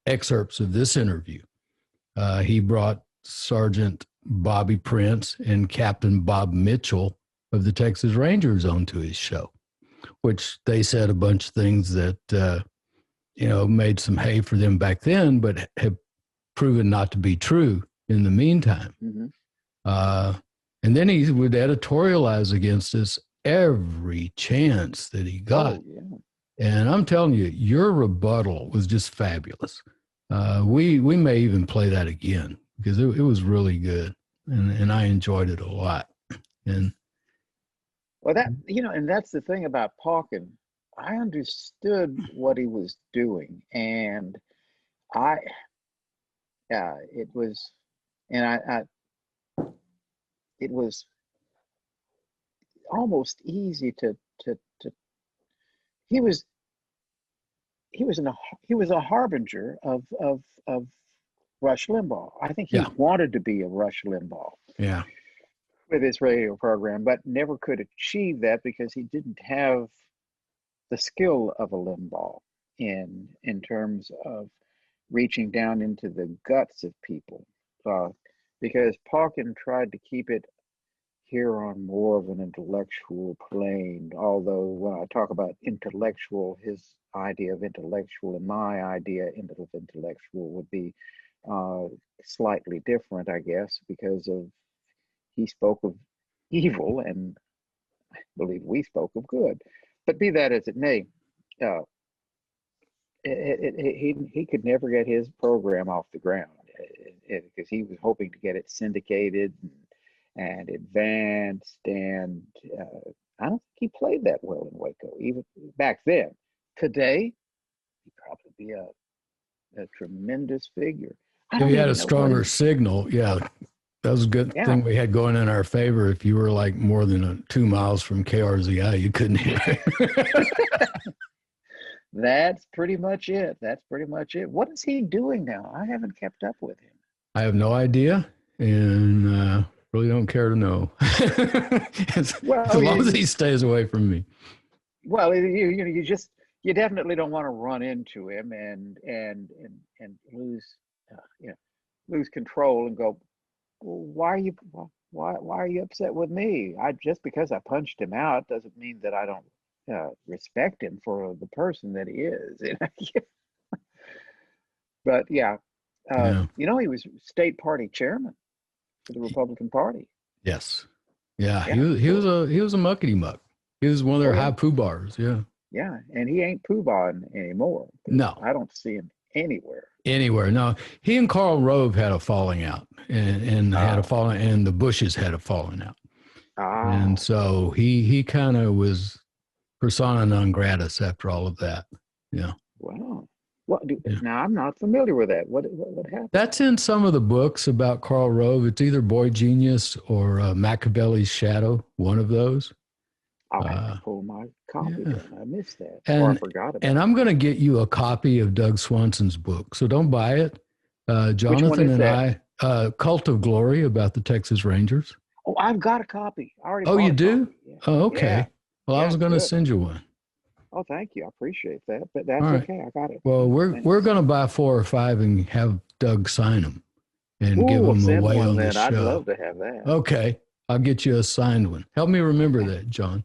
excerpts of this interview. He brought Sergeant Bobby Prince and Captain Bob Mitchell of the Texas Rangers onto his show, which they said a bunch of things that, made some hay for them back then, but have proven not to be true in the meantime. Mm-hmm. And then he would editorialize against us every chance that he got. Oh, yeah. And I'm telling you, your rebuttal was just fabulous. We may even play that again because it was really good, and I enjoyed it a lot. And well, and that's the thing about Pauken. I understood what he was doing, and it was almost easy to he was a harbinger of Rush Limbaugh. I think he wanted to be a Rush Limbaugh. Yeah. With his radio program, but never could achieve that because he didn't have the skill of a Limbaugh in terms of reaching down into the guts of people. Because Pauken tried to keep it here on more of an intellectual plane, although when I talk about intellectual, his idea of intellectual and my idea of intellectual would be slightly different, I guess, because he spoke of evil and I believe we spoke of good. But be that as it may, he could never get his program off the ground because he was hoping to get it syndicated and advanced, and I don't think he played that well in Waco, even back then. Today, he'd probably be a tremendous figure. If he had a stronger signal, yeah, that was a good thing we had going in our favor. If you were like more than 2 miles from KRZI, you couldn't hear it. That's pretty much it. What is he doing now? I haven't kept up with him. I have no idea, and really don't care to know. As long as he stays away from me. Well, you definitely don't want to run into him and lose control and go, why are you upset with me? Just because I punched him out doesn't mean that I don't respect him for the person that he is. But he was state party chairman for the Republican Party. Yes. Yeah, Yeah, he was a muckety muck. He was one of oh their yeah, high poo bars. Yeah. yeah, and he ain't poo-bahing anymore. No, I don't see him anywhere. anywhere. No, he and Karl Rove had a falling out, and had a Oh, falling, and the Bushes had a falling out, and oh, so he kind of was persona non gratis after all of that. Yeah, wow. What do yeah. now? I'm not familiar with that. What happened? That's in some of the books about Karl Rove. It's either Boy Genius or Machiavelli's Shadow, one of those. I'll have to Uh, pull my copy yeah. then. I missed that, or I And forgot and about I'm it. going to get you a copy of Doug Swanson's book. So don't buy it. Which one Jonathan is and that? I, Cult of Glory about the Texas Rangers. Oh, I've got a copy. I already Oh, you bought a do? copy. Yeah, Oh, yeah, okay. Well, I yeah. was It's going to good. send you one. Oh, thank you. I appreciate that. But All that's right. okay. I got it. Well, we're Thanks. going to buy 4 or 5 and have Doug sign them and give Ooh, them send away one on the then. I'd show. love to have that. Okay. I'll get you a signed one. Help me remember Okay. that, John.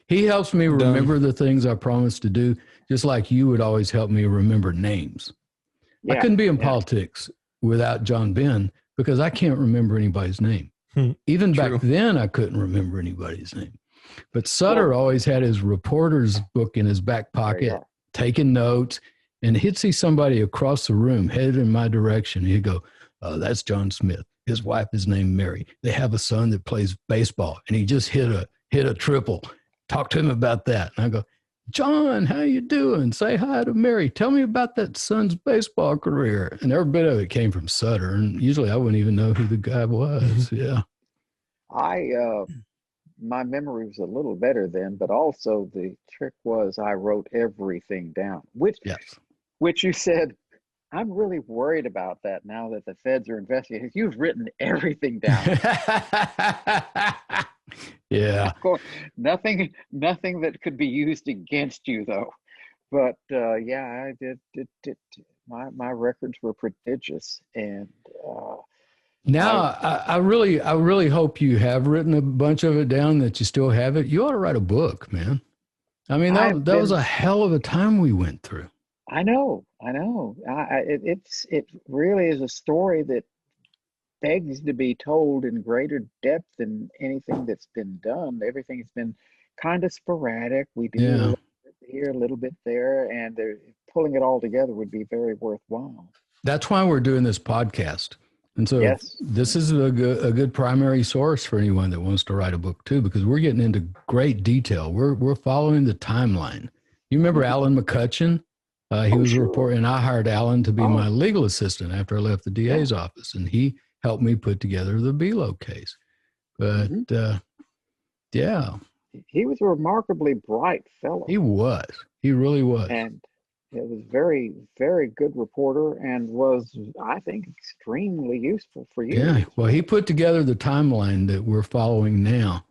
He helps me Done. remember the things I promised to do, just like you would always help me remember names. I Yeah, couldn't be in yeah. politics without John Ben because I can't remember anybody's name. Even back True. then, I couldn't remember anybody's name. But Well, Sutter always had his reporter's book in his back there you pocket, are. taking notes, and he'd see somebody across the room headed in my direction. He'd go, "That's John Smith. His wife is named Mary. They have a son that plays baseball, and he just hit a triple. Talk to him about that." And I go, "John, how you doing? Say hi to Mary. Tell me about that son's baseball career." And every bit of it came from Sutter, and usually I wouldn't even know who the guy was. Yeah. I my memory was a little better then, but also the trick was I wrote everything down, Yes. which you said I'm really worried about that now that the feds are investigating. You've written everything down. Yeah. Of course, nothing that could be used against you though. But yeah, I did. My records were prodigious, and uh, Now, I I really hope you have written a bunch of it down that you still have it. You ought to write a book, man. I mean, I've that was been. a hell of a time we went through. I know, I know. It really is a story that begs to be told in greater depth than anything that's been done. Everything's been kind of sporadic. We do a Yeah. little bit here, a little bit there, and pulling it all together would be very worthwhile. That's why we're doing this podcast. And so Yes. this is a good primary source for anyone that wants to write a book too, because we're getting into great detail. We're following the timeline. You remember Mhm. Alan McCutcheon? He Oh, was a sure. reporter, and I hired Alan to be my Oh, legal assistant after I left the yeah. DA's office, and he helped me put together the Belo case. But Hmm. yeah, He was a remarkably bright fellow, he was. He really was. and it was very, very good reporter, and was, I think, extremely useful for you Yeah. as Well, he well. put together the timeline that we're following now.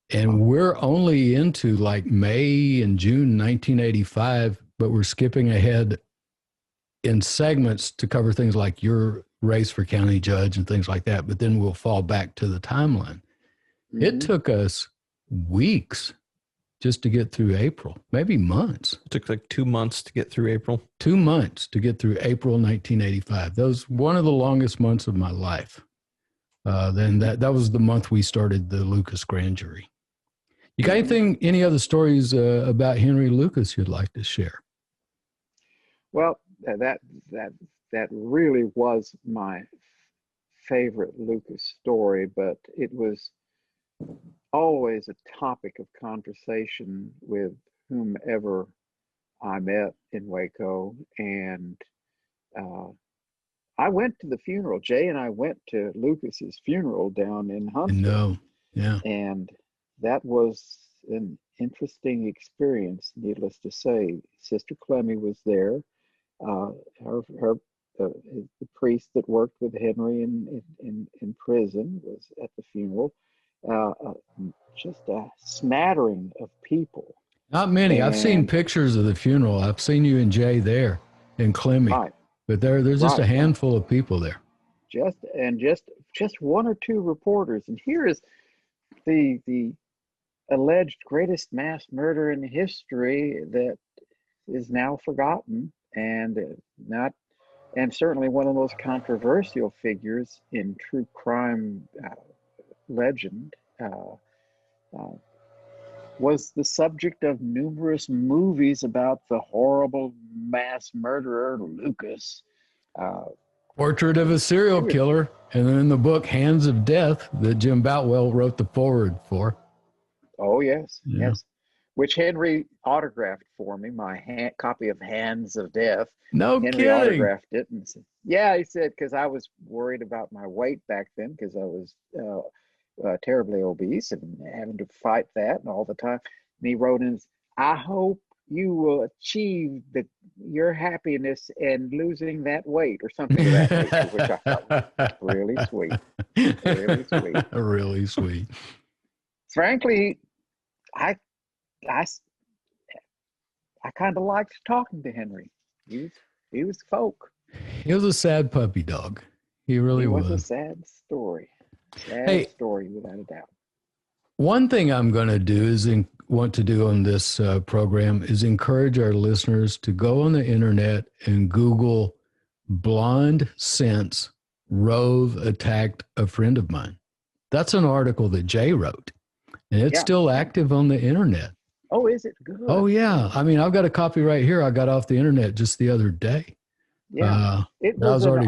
And Oh, we're only into like May and June 1985, but we're skipping ahead in segments to cover things like your race for county judge and things like that. But then we'll fall back to the timeline. It hmm. took us weeks just to get through April, maybe months. It took like 2 months to get through April. 2 months to get through April 1985. That was one of the longest months of my life. Then that was the month we started the Lucas grand jury. You got Hmm. any other stories about Henry Lucas you'd like to share? Well, that that really was my favorite Lucas story, but it was always a topic of conversation with whomever I met in Waco. And uh, I went to the funeral. Jay and I went to Lucas's funeral down in Huntsville, No. Yeah. and that was an interesting experience. Needless to say, Sister Clemmy was there. Her the priest that worked with Henry in prison was at the funeral. Uh, uh, just a smattering of people, Not many. I've seen and pictures of the funeral. I've seen you and Jay there in Clemmy, right, but there's just a right, handful of people there. just one or two reporters. And here is the alleged greatest mass murder in history that is now forgotten, and not and certainly one of the most controversial figures in true crime legend. uh, uh, was the subject of numerous movies about the horrible mass murderer Lucas. Uh, Portrait of a Serial Killer, and then the book Hands of Death that Jim Boutwell wrote the foreword for. Oh, yes, Yeah. yes. Which Henry autographed for me, my copy of Hands of Death. No Henry kidding. autographed it and said, yeah, he said, because I was worried about my weight back then because I was terribly obese and having to fight that and all the time. And he wrote in, I hope you will achieve your happiness and losing that weight or something of that nature, which I thought was really sweet. Really sweet. Really sweet. Frankly, I kind of liked talking to Henry. He was folk. He was a sad puppy dog. He really was. It was a sad story. Sad story, without a doubt. One thing I'm going to do want to do on this program is encourage our listeners to go on the internet and Google "Blonde Since Rove Attacked a Friend of Mine." That's an article that Jay wrote, and it's still active on the internet. Oh, is it good? Oh, yeah. I mean, I've got a copy right here. I got off the internet just the other day. Yeah. It was already.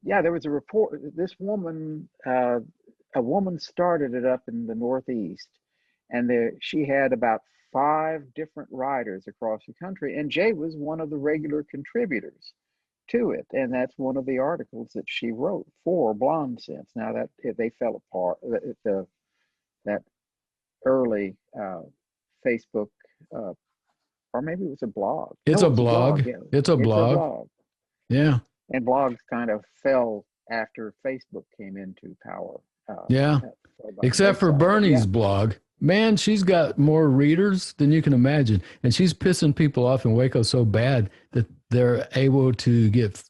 There was a report. This woman, a woman started it up in the Northeast, and she had about 5 different writers across the country, and Jay was one of the regular contributors to it, and that's one of the articles that she wrote for Blonde Sense. Now that they fell apart, that early Facebook, or maybe it was a blog. It's a blog. Yeah. It's a blog. Yeah. And blogs kind of fell after Facebook came into power. Except for Bernie's blog. Man, she's got more readers than you can imagine. And she's pissing people off in Waco so bad that they're able to get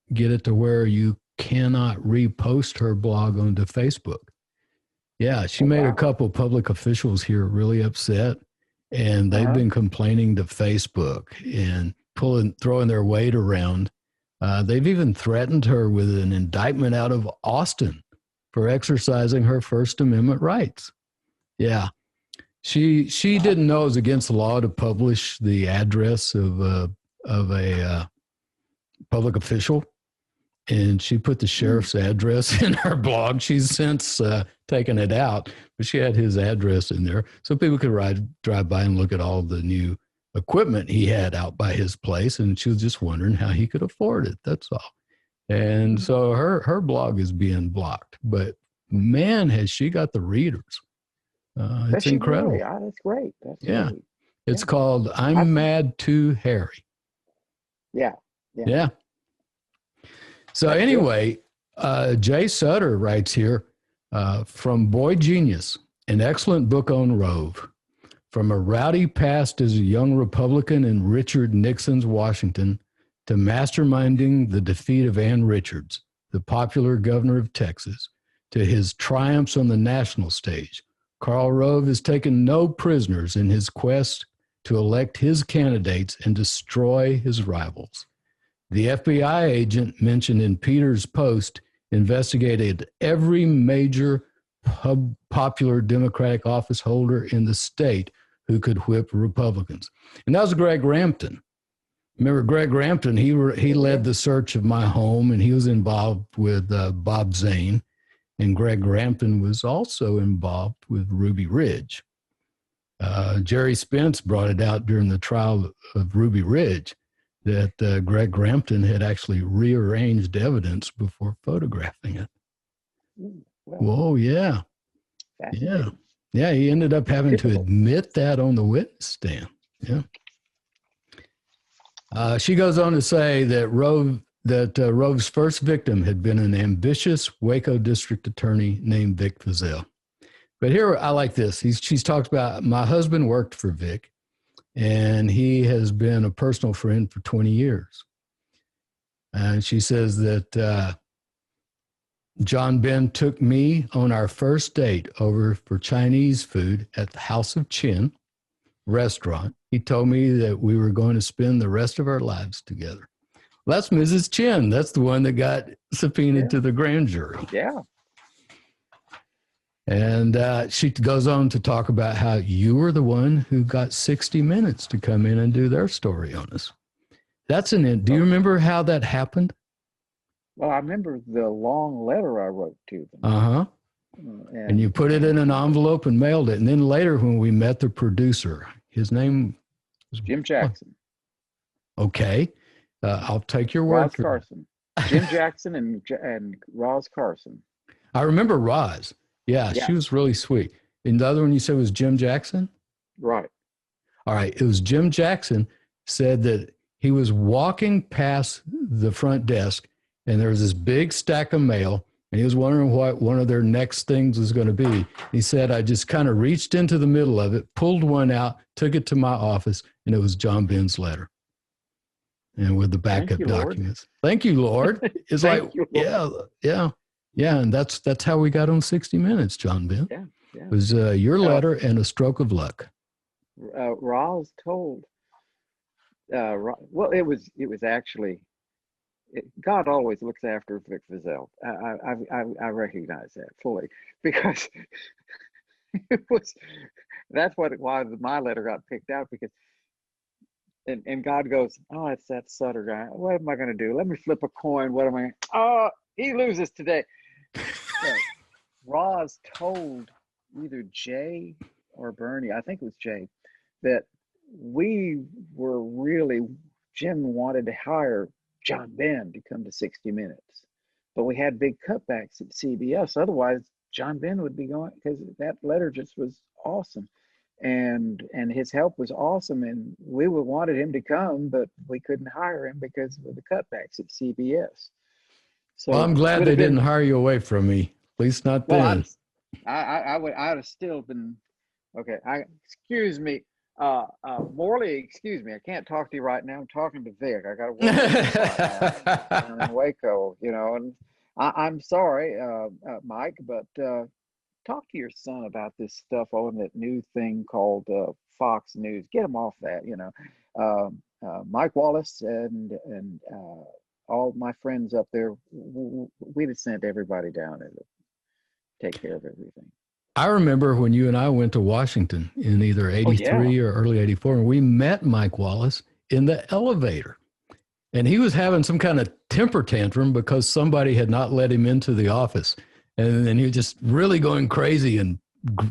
it to where you cannot repost her blog onto Facebook. Yeah, she made a couple public officials here really upset, and they've been complaining to Facebook and throwing their weight around. They've even threatened her with an indictment out of Austin for exercising her First Amendment rights. Yeah, she didn't know it was against the law to publish the address of a public official, and she put the sheriff's address in her blog. She's since taken it out, but she had his address in there so people could drive by and look at all the new equipment he had out by his place, and she was just wondering how he could afford it. That's all. And so her blog is being blocked, but man, has she got the readers. It's incredible. Really? Oh, that's great. That's great. It's called I'm Mad Too Harry. Yeah. So anyway, Jay Sutter writes here, from Boy Genius, an excellent book on Rove. From a rowdy past as a young Republican in Richard Nixon's Washington to masterminding the defeat of Ann Richards, the popular governor of Texas, to his triumphs on the national stage, Karl Rove has taken no prisoners in his quest to elect his candidates and destroy his rivals. The FBI agent mentioned in Peter's post investigated every major popular Democratic office holder in the state who could whip Republicans. And that was Greg Rampton. Remember Greg Rampton, he led the search of my home, and he was involved with Bob Zane. And Greg Rampton was also involved with Ruby Ridge. Jerry Spence brought it out during the trial of Ruby Ridge that Greg Rampton had actually rearranged evidence before photographing it. Whoa, yeah. Yeah, he ended up having to admit that on the witness stand. Yeah. She goes on to say that Rove's first victim had been an ambitious Waco district attorney named Vic Fazell. But here, I like this. She's talked about, my husband worked for Vic, and he has been a personal friend for 20 years. And she says that John Ben took me on our first date over for Chinese food at the House of Chin restaurant. He told me that we were going to spend the rest of our lives together. Well, that's Mrs. Chin. That's the one that got subpoenaed to the grand jury. Yeah. And she goes on to talk about how you were the one who got 60 Minutes to come in and do their story on us. Do you remember how that happened? Well, I remember the long letter I wrote to them. Uh-huh. And you put it in an envelope and mailed it. And then later when we met the producer, his name was Jim Jackson. Okay. I'll take your word Roz for it. Carson. Jim Jackson and Roz Carson. I remember Roz. Yeah, she was really sweet. And the other one you said was Jim Jackson? Right. All right. It was Jim Jackson said that he was walking past the front desk and there was this big stack of mail and he was wondering what one of their next things was going to be. He said, I just kind of reached into the middle of it, pulled one out, took it to my office, and it was John Ben's letter. And with the backup documents. Thank you, Lord. It's like, yeah. And that's how we got on 60 Minutes, John Ben. Yeah. It was your letter and a stroke of luck. Roz told, well, it was actually, God always looks after Vic Vizell. I recognize that fully because that's why my letter got picked out because, and God goes, oh, it's that Sutter guy. What am I going to do? Let me flip a coin. What am I? Oh, he loses today. Roz told either Jay or Bernie, I think it was Jay, that Jim wanted to hire John Ben to come to 60 Minutes. But we had big cutbacks at CBS. Otherwise, John Ben would be going because that letter just was awesome. And his help was awesome. And we wanted him to come, but we couldn't hire him because of the cutbacks at CBS. So well, I'm glad they didn't hire you away from me. At least not then. I would have still been okay. Excuse me. Morley, excuse me. I can't talk to you right now. I'm talking to Vic. I got to work in Waco, and I'm sorry, Mike, but talk to your son about this stuff on that new thing called Fox News. Get him off that, Mike Wallace and all my friends up there, we'd have sent everybody down there to take care of everything. I remember when you and I went to Washington in either 83 or early 84, and we met Mike Wallace in the elevator. And he was having some kind of temper tantrum because somebody had not let him into the office. And then he was just really going crazy and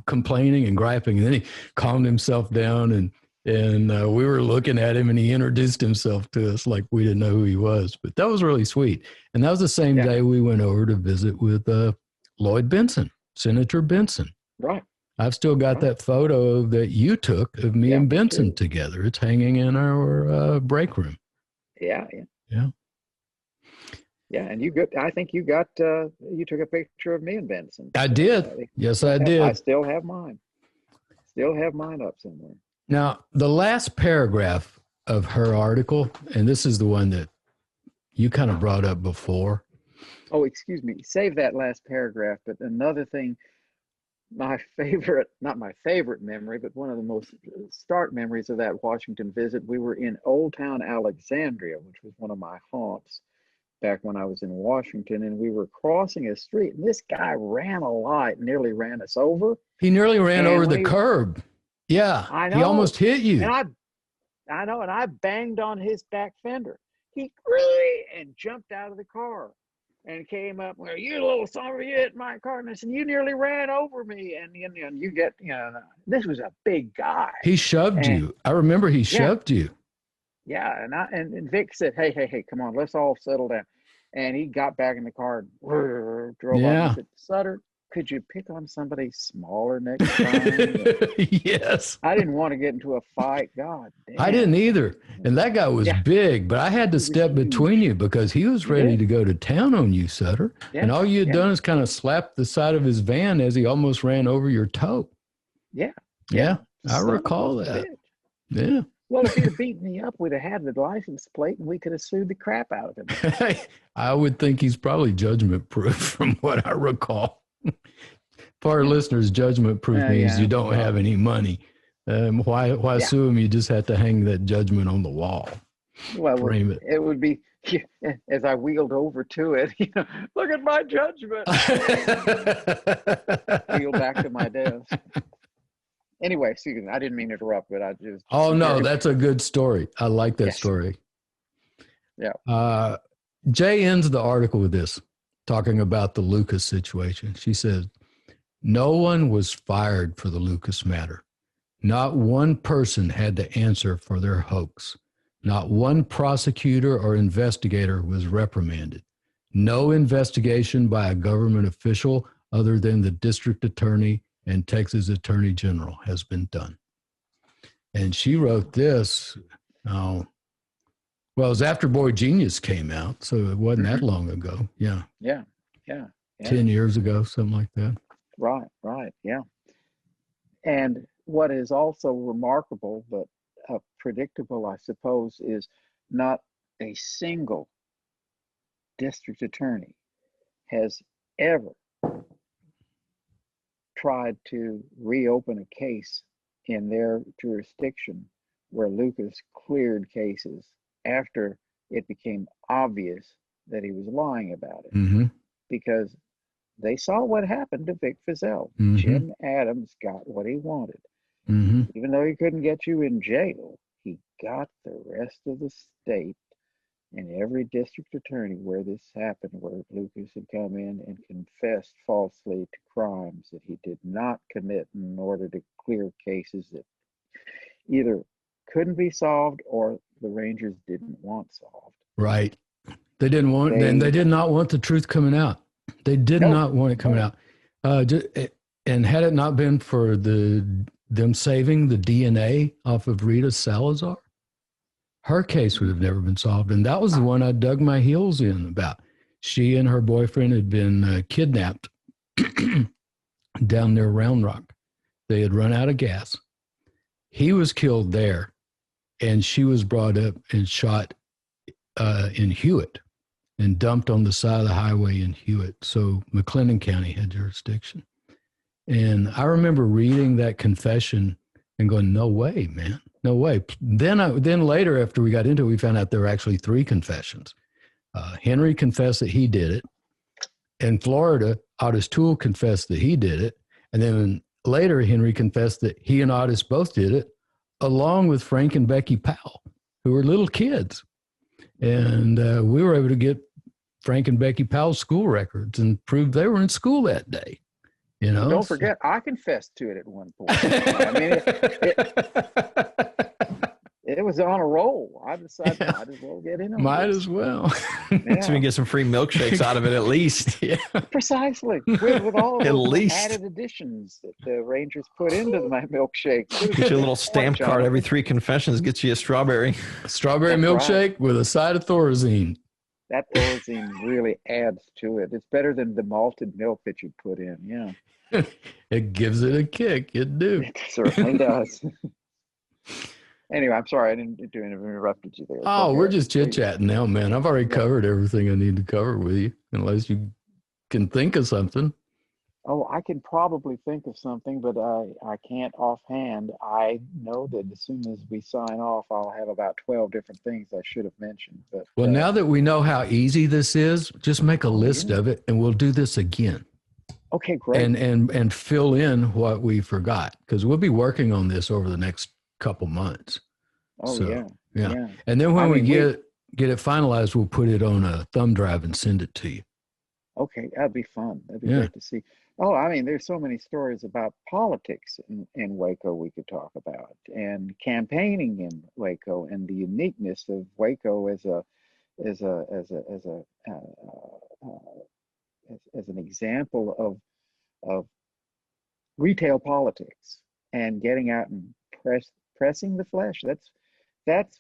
complaining and griping. And then he calmed himself down and we were looking at him and he introduced himself to us like we didn't know who he was. But that was really sweet. And that was the same day we went over to visit with Lloyd Benson. Senator Benson. Right. I've still got that photo that you took of me and Benson together. It's hanging in our break room. Yeah. Yeah, and you took a picture of me and Benson. I did. Yes, I did. I still have mine. Up somewhere. Now, the last paragraph of her article, and this is the one that you kind of brought up before. Oh, excuse me. Save that last paragraph. But another thing, not my favorite memory, but one of the most stark memories of that Washington visit, we were in Old Town Alexandria, which was one of my haunts back when I was in Washington. And we were crossing a street, and this guy ran a light, nearly ran us over. He nearly ran over the curb. Yeah. I know. He almost hit you. And I know. And I banged on his back fender. He really and jumped out of the car. And came up, well, you little son of a you hit my car. And I said, you nearly ran over me. And you get, this was a big guy. He shoved you. I remember he shoved you. Yeah. And Vic said, hey, come on, let's all settle down. And he got back in the car and drove off and said, Sutter, could you pick on somebody smaller next time? Yes. I didn't want to get into a fight. God damn. I didn't either. And that guy was big, but I had to step between you because he was ready to go to town on you, Sutter. Yeah. And all you had done is kind of slapped the side of his van as he almost ran over your toe. Yeah. I recall that. Yeah. Well, if he'd have beaten me up, we'd have had the license plate and we could have sued the crap out of him. I would think he's probably judgment proof from what I recall. For our listeners, judgment proof means you don't have any money. Why sue him? You just have to hang that judgment on the wall. Well, frame it. it would be, as I wheeled over to it, look at my judgment. Wheel back to my desk. Anyway, excuse me, I didn't mean to interrupt, but I just. Oh, no, that's a good story. I like that Yes. story. Yeah. Jay ends the article with this, talking about the Lucas situation. She says, no one was fired for the Lucas matter. Not one person had to answer for their hoax. Not one prosecutor or investigator was reprimanded. No investigation by a government official other than the district attorney and Texas Attorney General has been done. And she wrote this, well, it was after Boy Genius came out, so it wasn't that long ago. Yeah. 10 years ago, something like that. Right, yeah. And what is also remarkable, but predictable, I suppose, is not a single district attorney has ever tried to reopen a case in their jurisdiction where Lucas cleared cases after it became obvious that he was lying about it. Mm-hmm. Because they saw what happened to Vic Fizell. Mm-hmm. Jim Adams got what he wanted. Mm-hmm. Even though he couldn't get you in jail, he got the rest of the state and every district attorney where this happened, where Lucas had come in and confessed falsely to crimes that he did not commit in order to clear cases that either couldn't be solved or the Rangers didn't want solved. Right. They didn't want, and they did not want the truth coming out. They did not want it coming out. And had it not been for them saving the DNA off of Rita Salazar, her case would have never been solved. And that was the one I dug my heels in about. She and her boyfriend had been kidnapped down near Round Rock. They had run out of gas. He was killed there, and she was brought up and shot in Hewitt and dumped on the side of the highway in Hewitt. So McLennan County had jurisdiction. And I remember reading that confession and going, no way, man, no way. Then later, after we got into it, we found out there were actually 3 confessions. Henry confessed that he did it. In Florida, Otis Toole confessed that he did it. And then later, Henry confessed that he and Otis both did it, along with Frank and Becky Powell, who were little kids. And we were able to get Frank and Becky Powell's school records and prove they were in school that day. You know, don't forget, I confessed to it at one point. I mean, it was on a roll. I decided might as well get in on Might this. as well. Yeah. So we get some free milkshakes out of it at least. Yeah. Precisely. With all of At those least. added additions that the Rangers put into my milkshake. Get you a little stamp card every 3 confessions, gets you a strawberry. Strawberry That's milkshake right. with a side of Thorazine. That Thorazine really adds to it. It's better than the malted milk that you put in. Yeah. It gives it a kick. It do. It certainly does. Anyway, I'm sorry I didn't interrupted you there. Oh, we're just chit-chatting now, man. I've already covered everything I need to cover with you, unless you can think of something. Oh, I can probably think of something, but I can't offhand. I know that as soon as we sign off, I'll have about 12 different things I should have mentioned. But Well, now that we know how easy this is, just make a list of it, and we'll do this again. Okay, great. And fill in what we forgot, because we'll be working on this over the next couple months. Oh, So, yeah. And then when I we mean, get it finalized, we'll put it on a thumb drive and send it to you. Okay, that'd be fun. That'd be great to see. Oh, I mean, there's so many stories about politics in Waco we could talk about, and campaigning in Waco, and the uniqueness of Waco as an example of retail politics and getting out and pressing the flesh. That's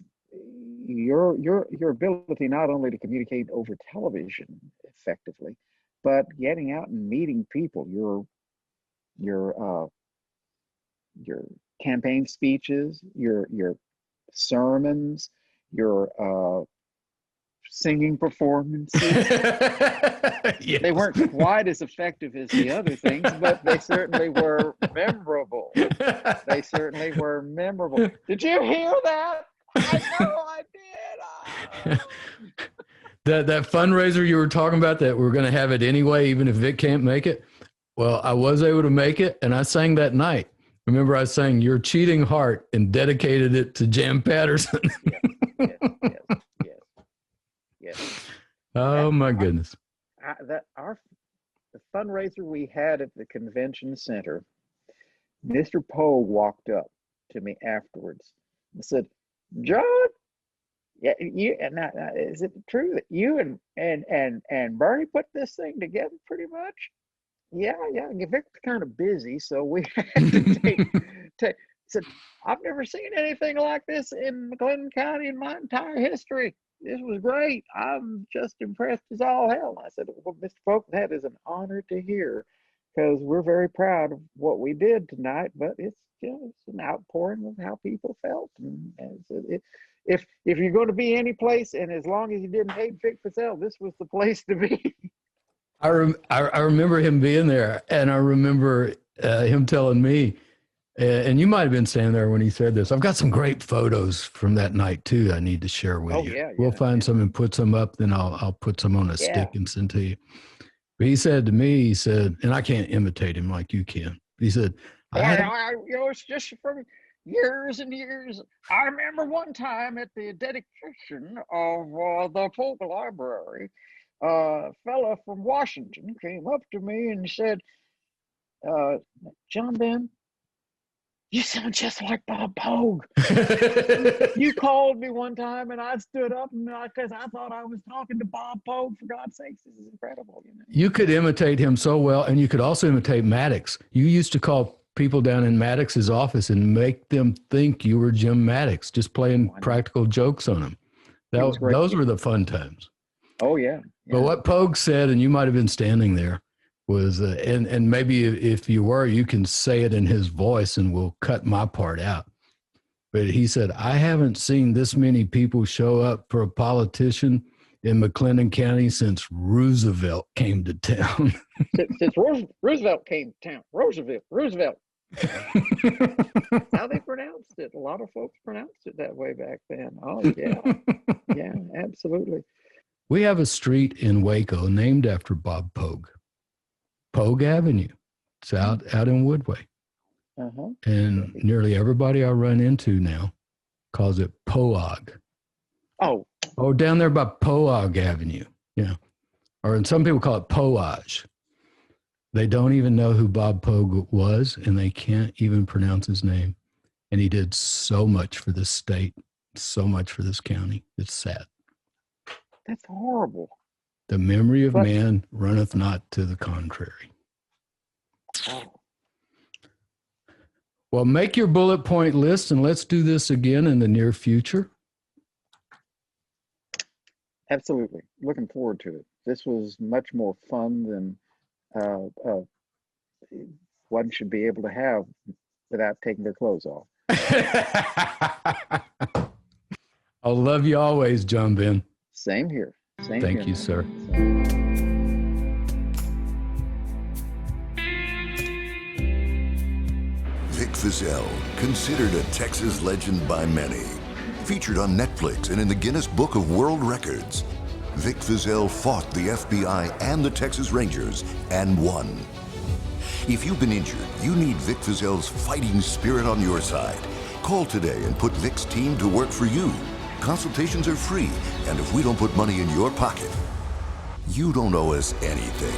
your ability not only to communicate over television effectively, but getting out and meeting people. Your campaign speeches, your sermons, your singing performances. Yes. They weren't quite as effective as the other things, but they certainly were memorable. They certainly were memorable. Did you hear that? I know I did. That fundraiser you were talking about, that we're going to have it anyway, even if Vic can't make it. Well, I was able to make it, and I sang that night. Remember, I sang "Your Cheating Heart" and dedicated it to Jam Patterson. Yes. Oh, my goodness. The fundraiser we had at the convention center, Mr. Poe walked up to me afterwards and said, "John, yeah, is it true that you and Bernie put this thing together pretty much?" Yeah. Vic's kind of busy, so we had to take. Said, "I've never seen anything like this in McLennan County in my entire history. This was great. I'm just impressed as all hell." I said, "Well, Mr. Polk, that is an honor to hear, because we're very proud of what we did tonight, but it's just an outpouring of how people felt. And if you're going to be any place, and as long as you didn't hate Vic Fazell, this was the place to be." I remember him being there, and I remember him telling me, and you might have been standing there when he said this, I've got some great photos from that night too I need to share with you. We'll find some and put some up, then I'll put some on a stick and send to you. But he said to me, he said, and I can't imitate him like you can. He said, it's just from years and years. I remember one time at the dedication of the Polk Library, a fella from Washington came up to me and said, "John Ben, you sound just like Bob Pogue." You called me one time, and I stood up because I thought I was talking to Bob Pogue. For God's sakes, this is incredible. You could imitate him so well, and you could also imitate Maddox. You used to call people down in Maddox's office and make them think you were Jim Maddox, just playing practical jokes on them. Those were the fun times. Oh, yeah. But what Pogue said, and you might have been standing there, was, and maybe if you were, you can say it in his voice and we'll cut my part out. But he said, "I haven't seen this many people show up for a politician in McLennan County since Roosevelt came to town." Since Roosevelt came to town. Roosevelt. That's how they pronounced it. A lot of folks pronounced it that way back then. Oh, yeah. Yeah, absolutely. We have a street in Waco named after Bob Pogue. Pogue Avenue. It's out in Woodway. And nearly everybody I run into now calls it Poag. Oh, down there by Poag Avenue. Yeah. Or some people call it Poage. They don't even know who Bob Pogue was, and they can't even pronounce his name. And he did so much for this state, so much for this county. It's sad. That's horrible. The memory of man runneth not to the contrary. Well, make your bullet point list, and let's do this again in the near future. Absolutely. Looking forward to it. This was much more fun than one should be able to have without taking their clothes off. I'll love you always, John Ben. Same here. Thank you, sir. Vic Fazell, considered a Texas legend by many. Featured on Netflix and in the Guinness Book of World Records. Vic Fazell fought the FBI and the Texas Rangers and won. If you've been injured, you need Vic Fazell's fighting spirit on your side. Call today and put Vic's team to work for you. Consultations are free, and if we don't put money in your pocket, you don't owe us anything.